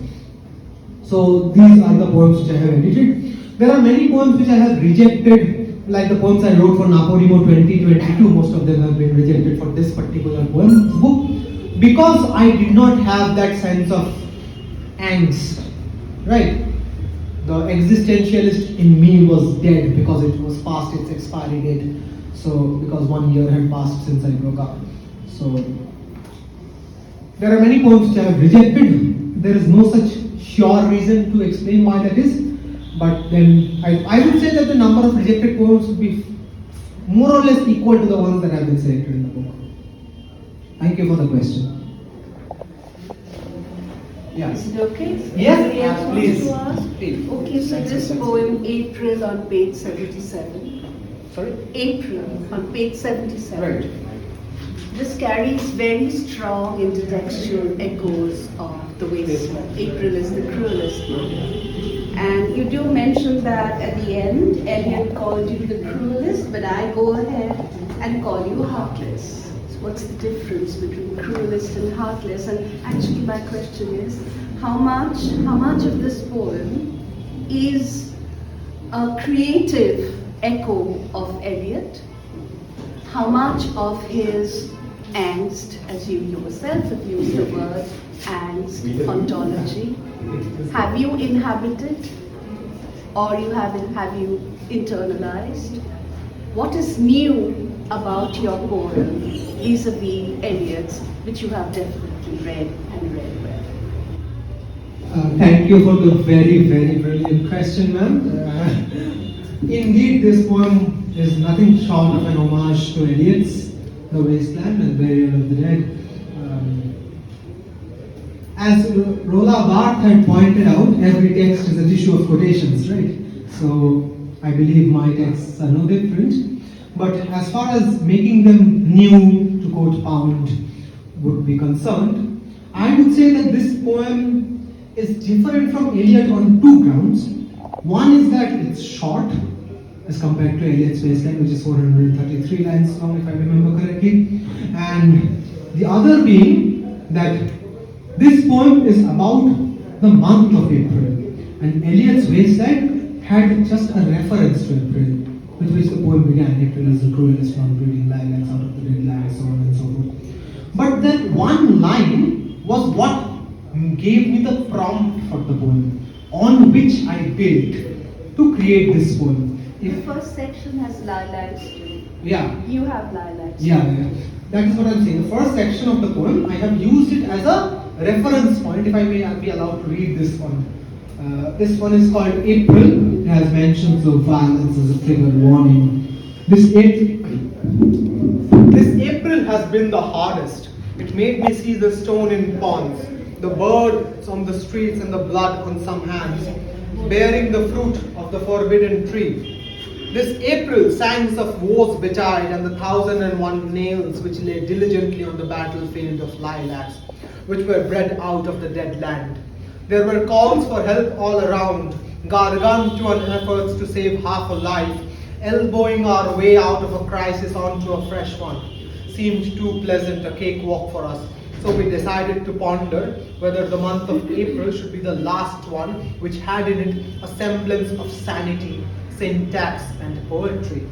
So these are the poems which I have edited. There are many poems which I have rejected, like the poems I wrote for Naporimo 2022. Most of them have been rejected for this particular poem book, because I did not have that sense of angst, right? The existentialist in me was dead because it was past its expiry date. So, because 1 year had passed since I broke up. So, there are many poems which I have rejected. There is no such sure reason to explain why that is. But then, I would say that the number of rejected poems would be more or less equal to the ones that have been selected in the book. Thank you for the question. Yeah. Is it okay? Yes, Anybody else wants please. to ask? Please. Okay, so this poem, April, on page 77. Sorry? April, on page 77. Right. This carries very strong intertextual echoes of the wasteland. April is the cruelest month. And you do mention that at the end, Eliot called you the cruelest, but I go ahead and call you heartless. So what's the difference between cruelest and heartless? And actually my question is, how much of this poem is a creative echo of Eliot? How much of his angst, as you yourself have used the word angst, ontology, have you inhabited, or have you internalized? What is new about your poem vis-a-vis Eliot's, which you have definitely read and read well? Thank you for the very, very brilliant question, ma'am. Indeed, this poem is nothing short of an homage to Eliot's The Wasteland and Burial of the Dead. As Roland Barthes had pointed out, every text is a tissue of quotations, right? So I believe my texts are no different. But as far as making them new, to quote Pound, would be concerned, I would say that this poem is different from Eliot on two grounds. One is that it's short as compared to Eliot's Wasteland, which is 433 lines long, if I remember correctly. And the other being that this poem is about the month of April. And Eliot's wayside had just a reference to April, with which the poem began. April is the cruelest one, breeding lilacs out of the dead lands, so on and so forth. But that one line was what gave me the prompt for the poem, on which I built to create this poem. The first section has lilacs too. Yeah. You have lilacs. Yeah. That is what I'm saying. The first section of the poem, I have used it as a reference point, if I may be allowed to read this one. This one is called April. It has mentions of violence as a trigger warning. This April has been the hardest. It made me see the stone in ponds, the birds on the streets and the blood on some hands, bearing the fruit of the forbidden tree. This April sangs of woes betide and the 1,001 nails which lay diligently on the battlefield of lilacs, which were bred out of the dead land. There were calls for help all around, gargantuan efforts to save half a life, elbowing our way out of a crisis onto a fresh one. Seemed too pleasant a cakewalk for us, so we decided to ponder whether the month of April should be the last one which had in it a semblance of sanity, syntax and poetry.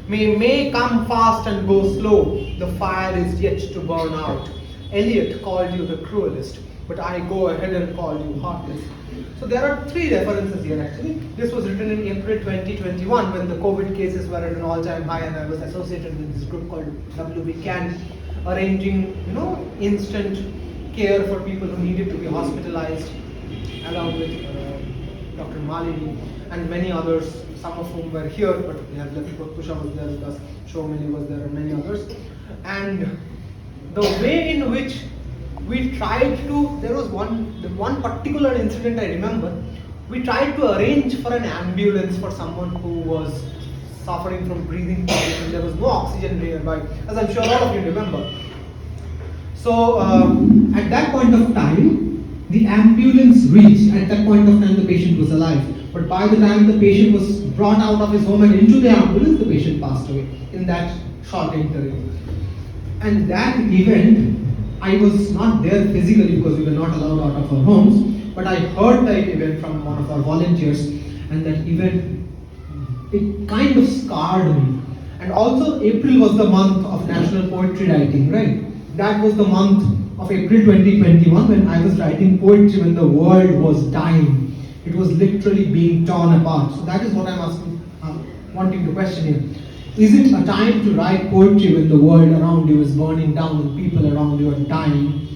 May come fast and go slow, the fire is yet to burn out. Eliot called you the cruelest, but I go ahead and call you heartless. So there are three references here actually. This was written in April 2021 when the COVID cases were at an all-time high, and I was associated with this group called WB Can, arranging instant care for people who needed to be hospitalized, along with Dr. Malini and many others, some of whom were here, but we have left. Pusha was there with us, Shomili was there, and many others. And the way in which we tried to, there was one particular incident I remember, we tried to arrange for an ambulance for someone who was suffering from breathing problems and there was no oxygen nearby, as I'm sure all of you remember. So at that point of time, the ambulance reached. At that point of time, the patient was alive. But by the time the patient was brought out of his home and into the ambulance, the patient passed away in that short interval. And that event, I was not there physically because we were not allowed out of our homes, but I heard that event from one of our volunteers, and that event, it kind of scarred me. And also April was the month of National Poetry Writing, right? That was the month of April 2021 when I was writing poetry when the world was dying. It was literally being torn apart. So that is what I'm asking, wanting to question here. Is it a time to write poetry when the world around you is burning down and people around you are dying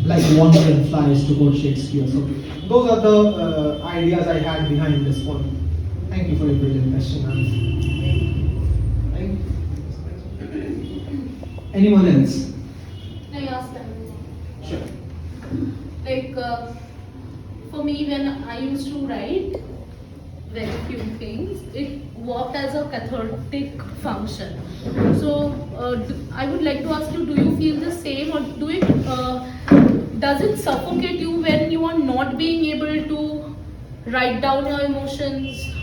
like wandering flies, to quote Shakespeare? So those are the ideas I had behind this one. Thank you for your brilliant question. Anyone else? Can I ask them? Sure. Like, for me, when I used to write very few things, it worked as a cathartic function. So, I would like to ask you, do you feel the same, or does it suffocate you when you are not being able to write down your emotions?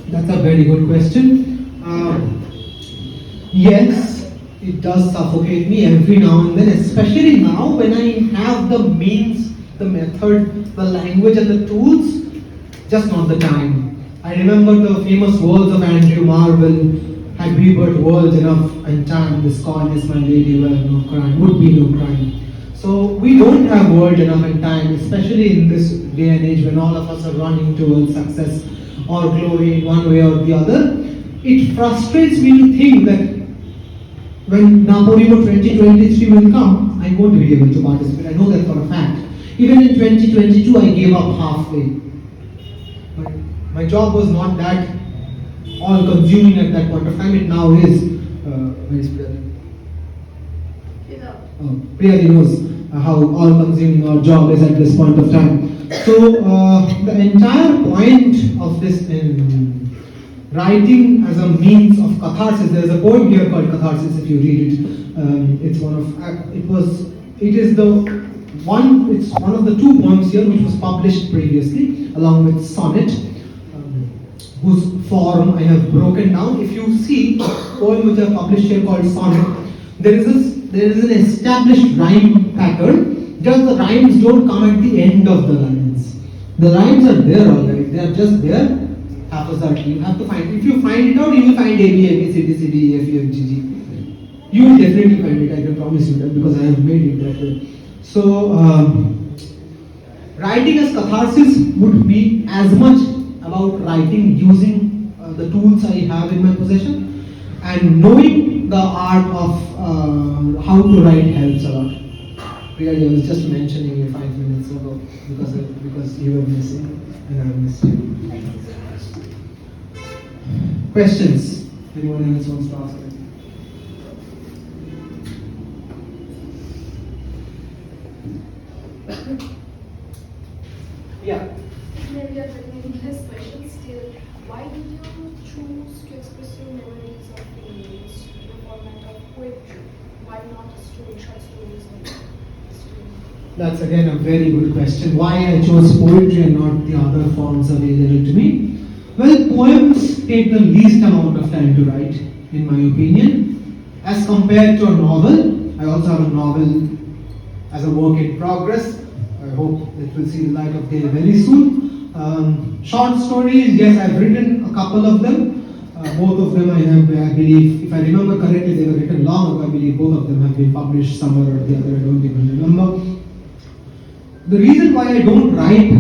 That's a very good question. Yes, it does suffocate me every now and then, especially now when I have the means, the method, the language and the tools, just not the time. I remember the famous words of Andrew Marvell, had we but words enough and time, this scorn is my lady, well, no crime, would be no crime. So we don't have word enough and time, especially in this day and age when all of us are running towards success or glory in one way or the other. It frustrates me to think that when Napolimo 2023 will come, I won't be able to participate. I know that for a fact. Even in 2022, I gave up halfway. My job was not that all-consuming at that point of time. It now is. Where is Priya? Priya knows how all-consuming our job is at this point of time. So the entire point of this writing as a means of catharsis. There is a poem here called Catharsis. If you read it, it's one of the two poems here which was published previously, along with sonnet, whose form I have broken down. If you see a poem which I have published here called sonnet, there is an established rhyme pattern Just the rhymes don't come at the end of the lines. The rhymes are there already. They are just there haphazardly. You have to find. If you find it out, you will find A B C D C D E F G H G. You will definitely find it. I can promise you that because I have made it that way. So writing as catharsis would be as much about writing using the tools I have in my possession, and knowing the art of how to write helps a lot. Really, I was just mentioning you 5 minutes ago because you were missing and I missed you. Thank you so much. Questions? Anyone else wants to ask anything? Yeah. Maybe a very meaningless question still. Why did you choose to express your memories of feelings in the format of poetry? Why not short stories or story? That's again a very good question. Why I chose poetry and not the other forms available to me? Well, poems take the least amount of time to write, in my opinion, as compared to a novel. I also have a novel as a work in progress. I hope it will see the light of day very soon. Short stories, yes, I've written a couple of them. Both of them I have, I believe, if I remember correctly, they were written long ago. I believe both of them have been published somewhere or the other. I don't even remember. The reason why I don't write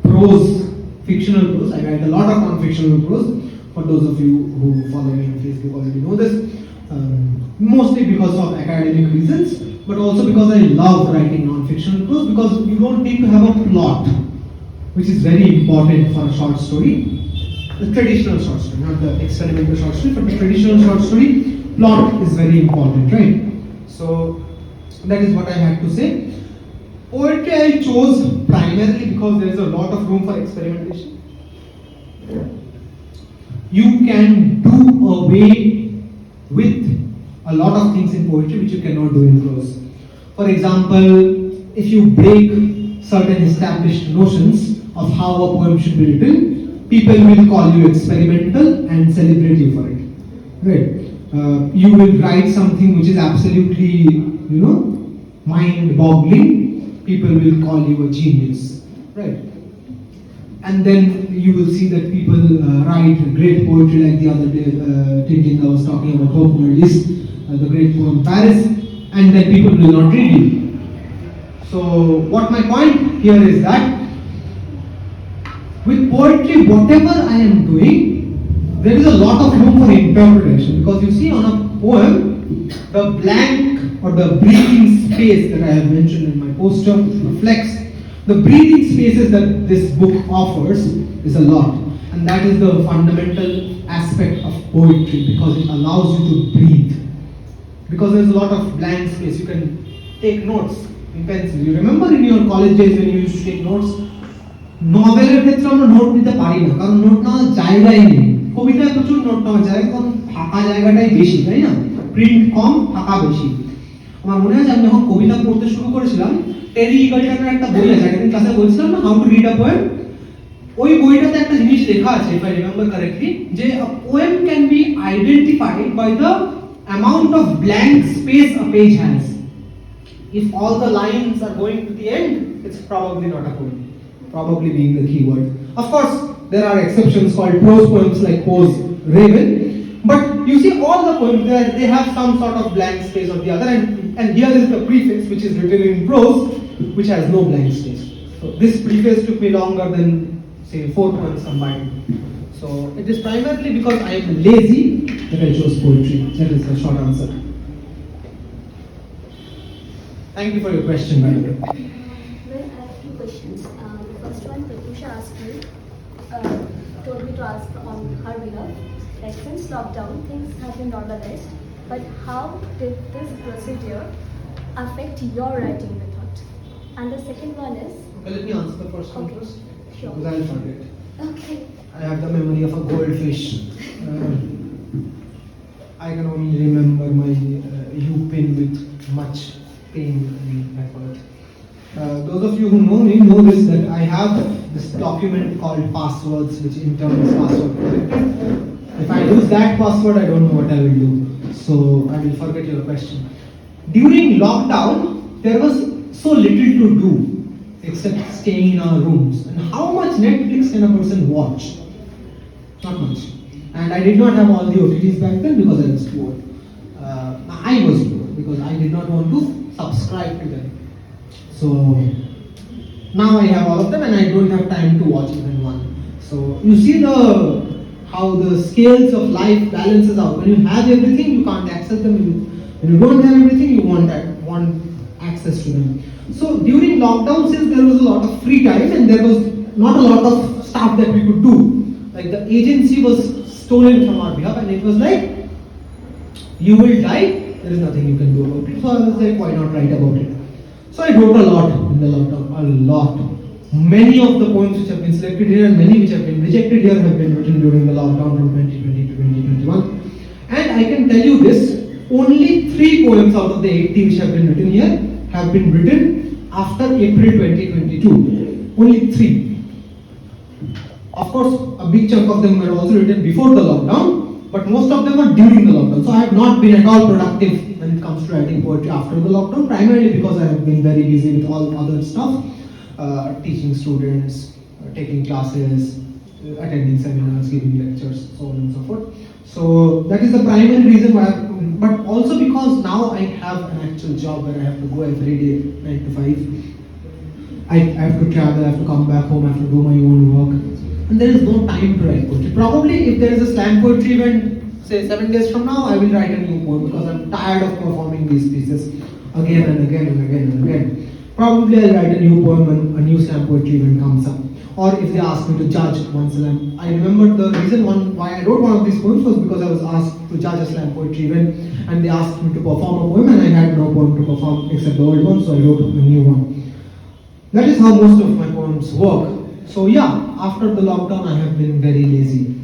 prose, fictional prose, I write a lot of non-fictional prose. For those of you who follow me on Facebook already know this. Mostly because of academic reasons, but also because I love writing non-fictional prose, because you don't need to have a plot, which is very important for a short story. The traditional short story, not the experimental short story, but the traditional short story, plot is very important, right? So that is what I had to say. Poetry I chose primarily because there is a lot of room for experimentation. You can do away with a lot of things in poetry which you cannot do in prose. For example, if you break certain established notions of how a poem should be written, people will call you experimental and celebrate you for it. Right? You will write something which is absolutely, mind-boggling. People will call you a genius. Right? And then you will see that people write great poetry, like the other day, Tintin was talking about Hope Murlis, the great poem Paris, and then people will not read you. So what my point here is that with poetry, whatever I am doing, there is a lot of room for interpretation, because you see on a poem, the blank or the breathing space that I have mentioned in my poster reflects the breathing spaces that this book offers is a lot, and that is the fundamental aspect of poetry, because it allows you to breathe. Because there's a lot of blank space, you can take notes in pencil. You remember in your college days when you used to take notes? নভেলের ক্ষেত্রে আমরা note নিতে পারি না, কারণ note নেওয়ার জায়গাই নেই। কবিতায় প্রচুর নোট নেওয়ার জায়গা, কারণ ফাঁকা জায়গাটাই বেশি, তাই না? প্রিন্ট কম, ফাঁকা বেশি। আমার মনে আছে আমি যখন কবিতা পড়তে শুরু করেছিলাম, টেরি ইগলটনের একটা বই আছে, একদিন ক্লাসে বলছিলাম না, how to read a poem. ওই বইটাতে একটা জিনিস লেখা আছে, if I remember correctly, যে a poem can be identified by the amount of blank space a page has. If all the lines are going to the end, it's probably not a poem. Probably being the key word. Of course, there are exceptions called prose poems like Poe's Raven, but you see all the poems there, they have some sort of blank space or the other, and here is the preface which is written in prose, which has no blank space. So this preface took me longer than say 4 poems combined. So it is primarily because I am lazy that I chose poetry. That is the short answer. Thank you for your question, by the way. Well, I have 2 questions. The first one, Pratusha asked me, told me to ask on her behalf, like since lockdown, things have been normalized, but how did this procedure affect your writing method? And the second one is... Okay, let me answer the first one first. Sure. Because I'll forget. Okay. I have the memory of a goldfish. I can only remember my U-pin with much pain and effort. Those of you who know me know this, that I have this document called passwords, which in turn is password protected. If I lose that password, I don't know what I will do. So I will forget your question. During lockdown, there was so little to do except staying in our rooms. And how much Netflix can a person watch? Not much. And I did not have all the OTTs back then because I was poor. I was poor because I did not want to subscribe to them. So now I have all of them and I don't have time to watch even one. So you see how the scales of life balances out. When you have everything, you can't access them. When you don't have everything, you want access to them. So during lockdown, since there was a lot of free time and there was not a lot of stuff that we could do, like the agency was stolen from our behalf and it was like, you will die, there is nothing you can do about it. So I was like, why not write about it? So I wrote a lot in the lockdown, a lot. Many of the poems which have been selected here and many which have been rejected here have been written during the lockdown from 2020 to 2021. And I can tell you this, only 3 poems out of the 80 which have been written here have been written after April 2022. Only 3. Of course, a big chunk of them were also written before the lockdown, but most of them were during the lockdown. So I have not been at all productive when it comes to writing poetry after the lockdown, primarily because I have been very busy with all other stuff, teaching students, taking classes, attending seminars, giving lectures, so on and so forth. So that is the primary reason why, but also because now I have an actual job where I have to go every day, 9 to 5. I have to travel, I have to come back home, I have to do my own work. And there is no time to write poetry. Probably if there is a slam poetry event, say 7 days from now, I will write a new poem because I'm tired of performing these pieces again and again and again and again. Probably I'll write a new poem when a new slam poetry event comes up. Or if they ask me to judge one slam. I remember the reason why I wrote one of these poems was because I was asked to judge a slam poetry event and they asked me to perform a poem and I had no poem to perform except the old one, so I wrote a new one. That is how most of my poems work. So yeah, after the lockdown I have been very lazy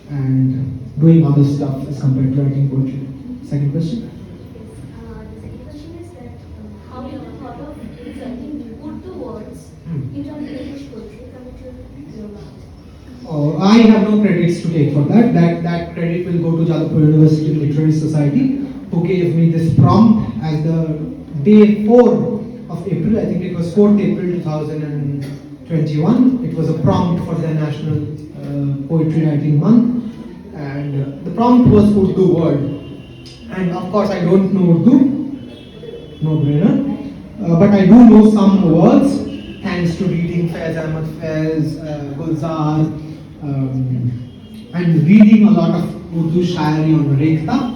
and doing other stuff as compared to writing poetry. Second question? The second question is that how you thought of inserting Urdu words into English poetry coming to your mind? Oh, I have no credits to take for that. That credit will go to Jadavpur University Literary Society, who gave me this prompt as the day 4 of April. I think it was 4th April 2021. It was a prompt for the National Poetry Writing Month, and the prompt was Urdu word. And of course, I don't know Urdu, no brainer, but I do know some words thanks to reading Faiz Ahmad Faiz, Gulzar, and reading a lot of Urdu Shairi on Rekhta.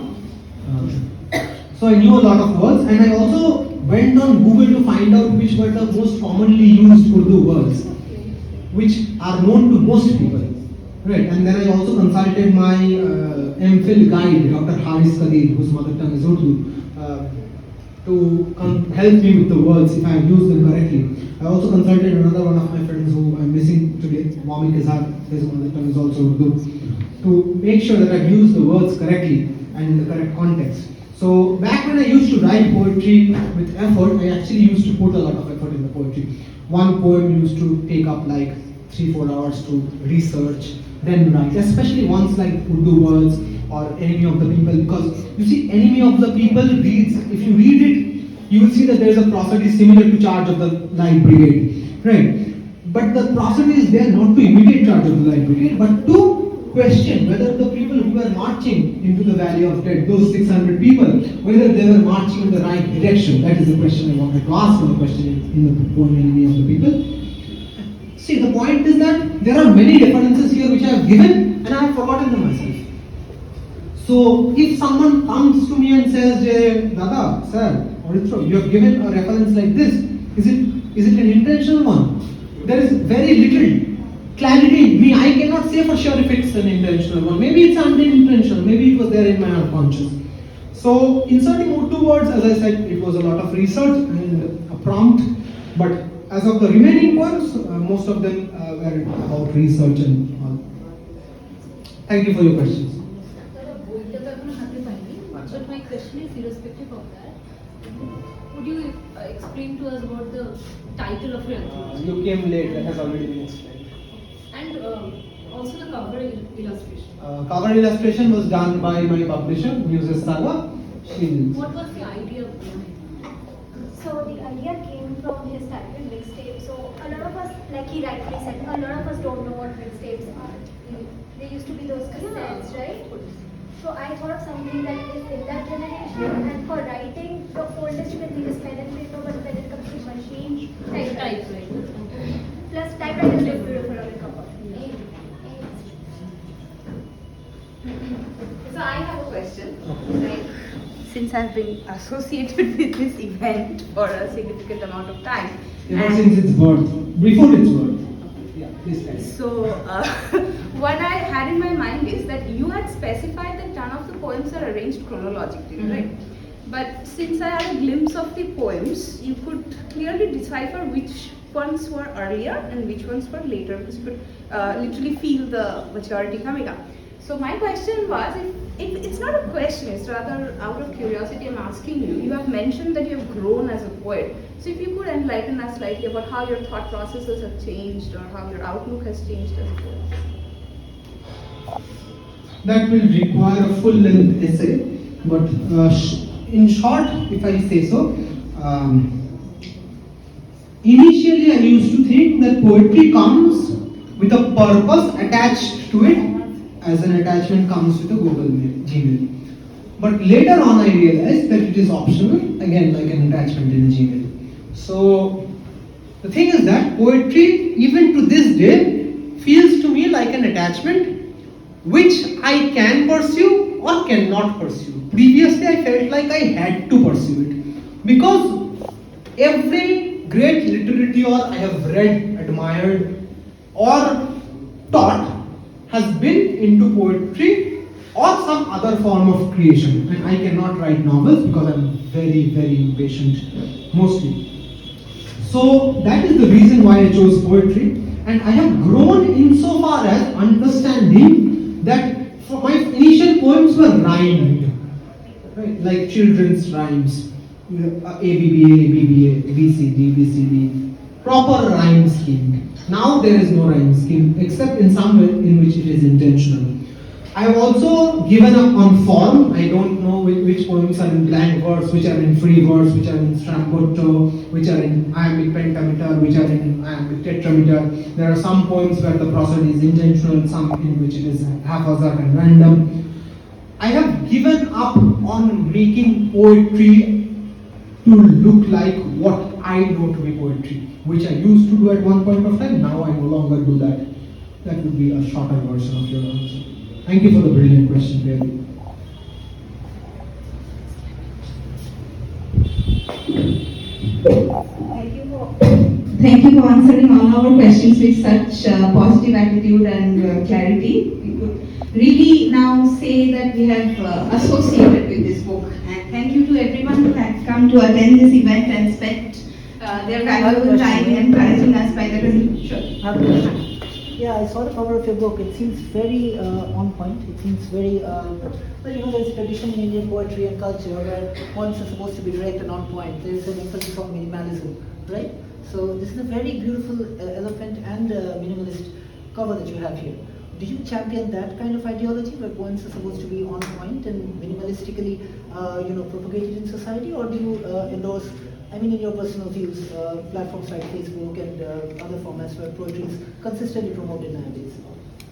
So I knew a lot of words, and I also went on Google to find out which were the most commonly used Urdu words, which are known to most people. Right, and then I also consulted my MPhil guide, Dr. Haris Kadir, whose mother tongue is Urdu, to help me with the words if I have used them correctly. I also consulted another one of my friends who I'm missing today, Momik Izhar, his mother tongue is also Urdu, to make sure that I've used the words correctly and in the correct context. So back when I used to write poetry with effort, I actually used to put a lot of effort in the poetry. One poem used to take up like 3-4 hours to research, then write, especially ones like Urdu words or Enemy of the People, because you see, Enemy of the People reads, if you read it, you will see that there is a prosody similar to Charge of the Light Brigade, right? But the prosody is there not to imitate Charge of the Light Brigade, but to question whether the people who were marching into the Valley of Death, those 600 people, whether they were marching in the right direction. That is the question I wanted to ask in the question in the poem Enemy of the People. See, the point is that there are many references here which I have given and I have forgotten them myself. So if someone comes to me and says, Dada, sir, Aritra, you have given a reference like this, is it an intentional one? There is very little clarity in me. I cannot say for sure if it's an intentional one. Maybe it's unintentional, maybe it was there in my unconscious. So inserting Urdu words, as I said, it was a lot of research and a prompt, but as of the remaining poems, most of them were about research and all. Thank you for your questions. But my question is irrespective of that. Would you explain to us about the title of your anthology? You came late, that has already been explained. And also the cover illustration. Cover illustration was done by my publisher, Muses Saga. What was the idea behind it? So the idea came from his title mixtape. So a lot of us, like he rightly said, a lot of us don't know what mixtapes are. They used to be those cassettes, right? So I thought of something that is in that generation, and for writing, the oldest you can think is pen and paper, but when it comes to machine, typewriter. Plus typewriters look beautiful on a cover. So I have a question. Like, since I've been associated with this event for a significant amount of time, Ever since its birth, before its birth. Yeah, please tell. so what I had in my mind is that you had specified that none of the poems are arranged chronologically, right? But since I had a glimpse of the poems, you could clearly decipher which ones were earlier and which ones were later, because you could literally feel the maturity coming up. So my question was, if it's not a question, it's rather out of curiosity I'm asking you. You have mentioned that you have grown as a poet. So if you could enlighten us slightly about how your thought processes have changed or how your outlook has changed as a poet. That will require a full-length essay, but in short, if I say so, initially I used to think that poetry comes with a purpose attached to it, as an attachment comes with a Google Mail, Gmail. But later on I realized that it is optional, again like an attachment in a Gmail. So the thing is that poetry, even to this day, feels to me like an attachment which I can pursue or cannot pursue. Previously I felt like I had to pursue it, because every great literary author I have read, admired or taught has been into poetry or some other form of creation. And I cannot write novels because I'm very, very impatient, mostly. So that is the reason why I chose poetry. And I have grown insofar as understanding that for my initial poems were rhymed, right? Like children's rhymes, ABBA, ABBA, BCD, BCD, proper rhyme scheme. Now there is no rhyme scheme, except in some way in which it is intentional. I have also given up on form. I don't know which poems are in blank verse, which are in free verse, which are in staccato, which are in iambic pentameter, which are in iambic tetrameter. There are some poems where the prosody is intentional, some in which it is haphazard and random. I have given up on making poetry to look like what I know to be poetry, which I used to do at one point of time. Now I no longer do that. That would be a shorter version of your answer. Thank you for the brilliant question, really. Thank you for answering all our questions with such positive attitude and clarity. We could really now say that we have associated with this book. And thank you to everyone who has come to attend this event and spent their valuable time encouraging us by the presentation. Yeah, I saw the cover of your book. It seems very on point. It seems very, well, you know, there's a tradition in Indian poetry and culture where poems are supposed to be direct and on point. There is an emphasis on minimalism, right? So this is a very beautiful, eloquent and minimalist cover that you have here. Do you champion that kind of ideology where poems are supposed to be on point and minimalistically, propagated in society, or do you endorse? I mean, in your personal views, platforms like Facebook and other formats where poetry is consistently promoted nowadays?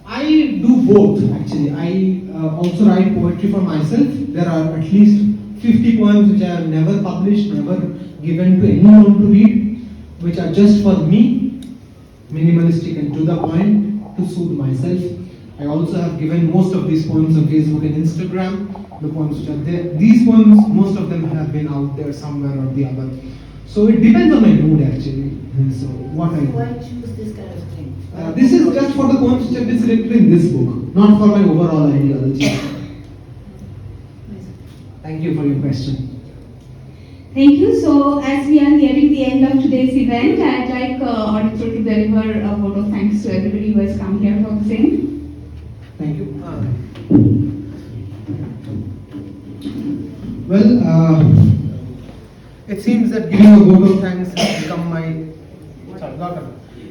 I do both, actually. I also write poetry for myself. There are at least 50 poems which I have never published, never given to anyone to read, which are just for me, minimalistic and to the point, to soothe myself. I also have given most of these poems on Facebook and Instagram, the poems which are there. These poems, most of them have been out there somewhere or the other. So it depends on my mood, actually. So what I Why choose this kind of thing? this is just for the poems which have been selected in this book, not for my overall ideology. Thank you for your question. Thank you. So, as we are nearing the end of today's event, I'd like Aritra to deliver a vote of thanks to everybody who has come here for the same. Thank you. Well, it seems that giving a vote of thanks has become my.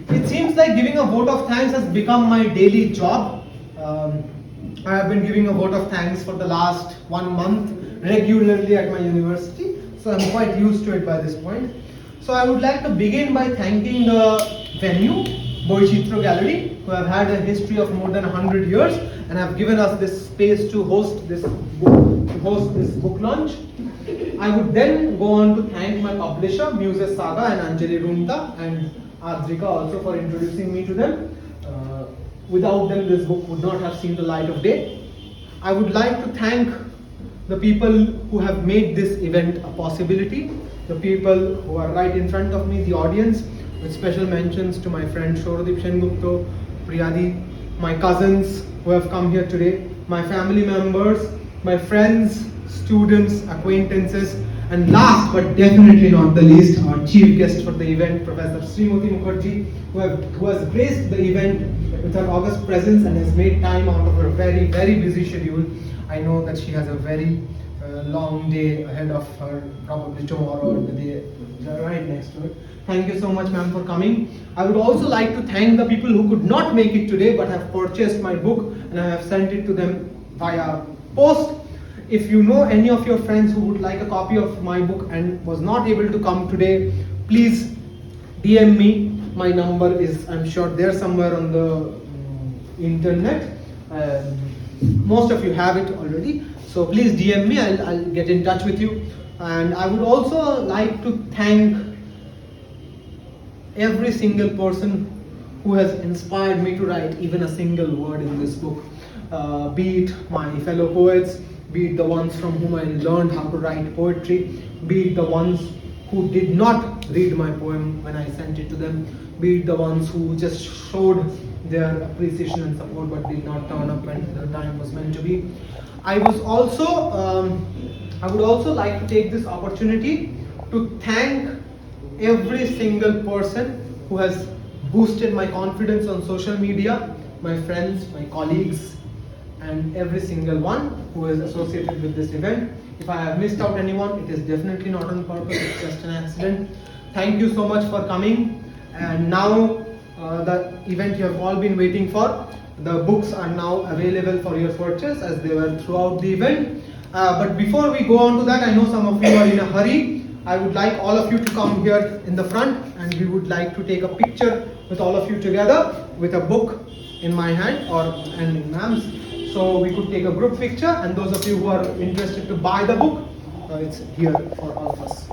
It seems like giving a vote of thanks has become my daily job. I have been giving a vote of thanks for the last 1 month regularly at my university. so I'm quite used to it by this point. So I would like to begin by thanking the venue, Boi Chitra Gallery, who have had a history of more than 100 years and have given us this space to host this book launch. I would then go on to thank my publisher, Muses Saga and Anjali Rumta and Aritra also for introducing me to them. Without them, this book would not have seen the light of day. I would like to thank the people who have made this event a possibility, the people who are right in front of me, the audience, with special mentions to my friend Shorodip Sengupto, Priyadi, my cousins who have come here today, my family members, my friends, students, acquaintances, and last but definitely not the least, our chief guest for the event, Professor Srimati Mukherjee, who has graced the event with her august presence and has made time out of her very, very busy schedule. I know that she has a very long day ahead of her, probably tomorrow or the day right next to it. Thank you so much, ma'am, for coming. I would also like to thank the people who could not make it today but have purchased my book and I have sent it to them via post. If you know any of your friends who would like a copy of my book and was not able to come today, please DM me. My number is, I'm sure, there somewhere on the internet. Most of you have it already. So please DM me, I'll get in touch with you. And I would also like to thank every single person who has inspired me to write even a single word in this book. Be it my fellow poets, be it the ones from whom I learned how to write poetry, be it the ones who did not read my poem when I sent it to them, be it the ones who just showed their appreciation and support but did not turn up when the time was meant to be. I would also like to take this opportunity to thank every single person who has boosted my confidence on social media, my friends, my colleagues, and every single one who is associated with this event. If I have missed out anyone, it is definitely not on purpose, it's just an accident. Thank you so much for coming. And now the event you have all been waiting for. The books are now available for your purchase as they were throughout the event. But before we go on to that, I know some of you are in a hurry. I would like all of you to come here in the front and we would like to take a picture with all of you together with a book in my hand and in ma'am's. So we could take a group picture, and those of you who are interested to buy the book, it's here for all of us.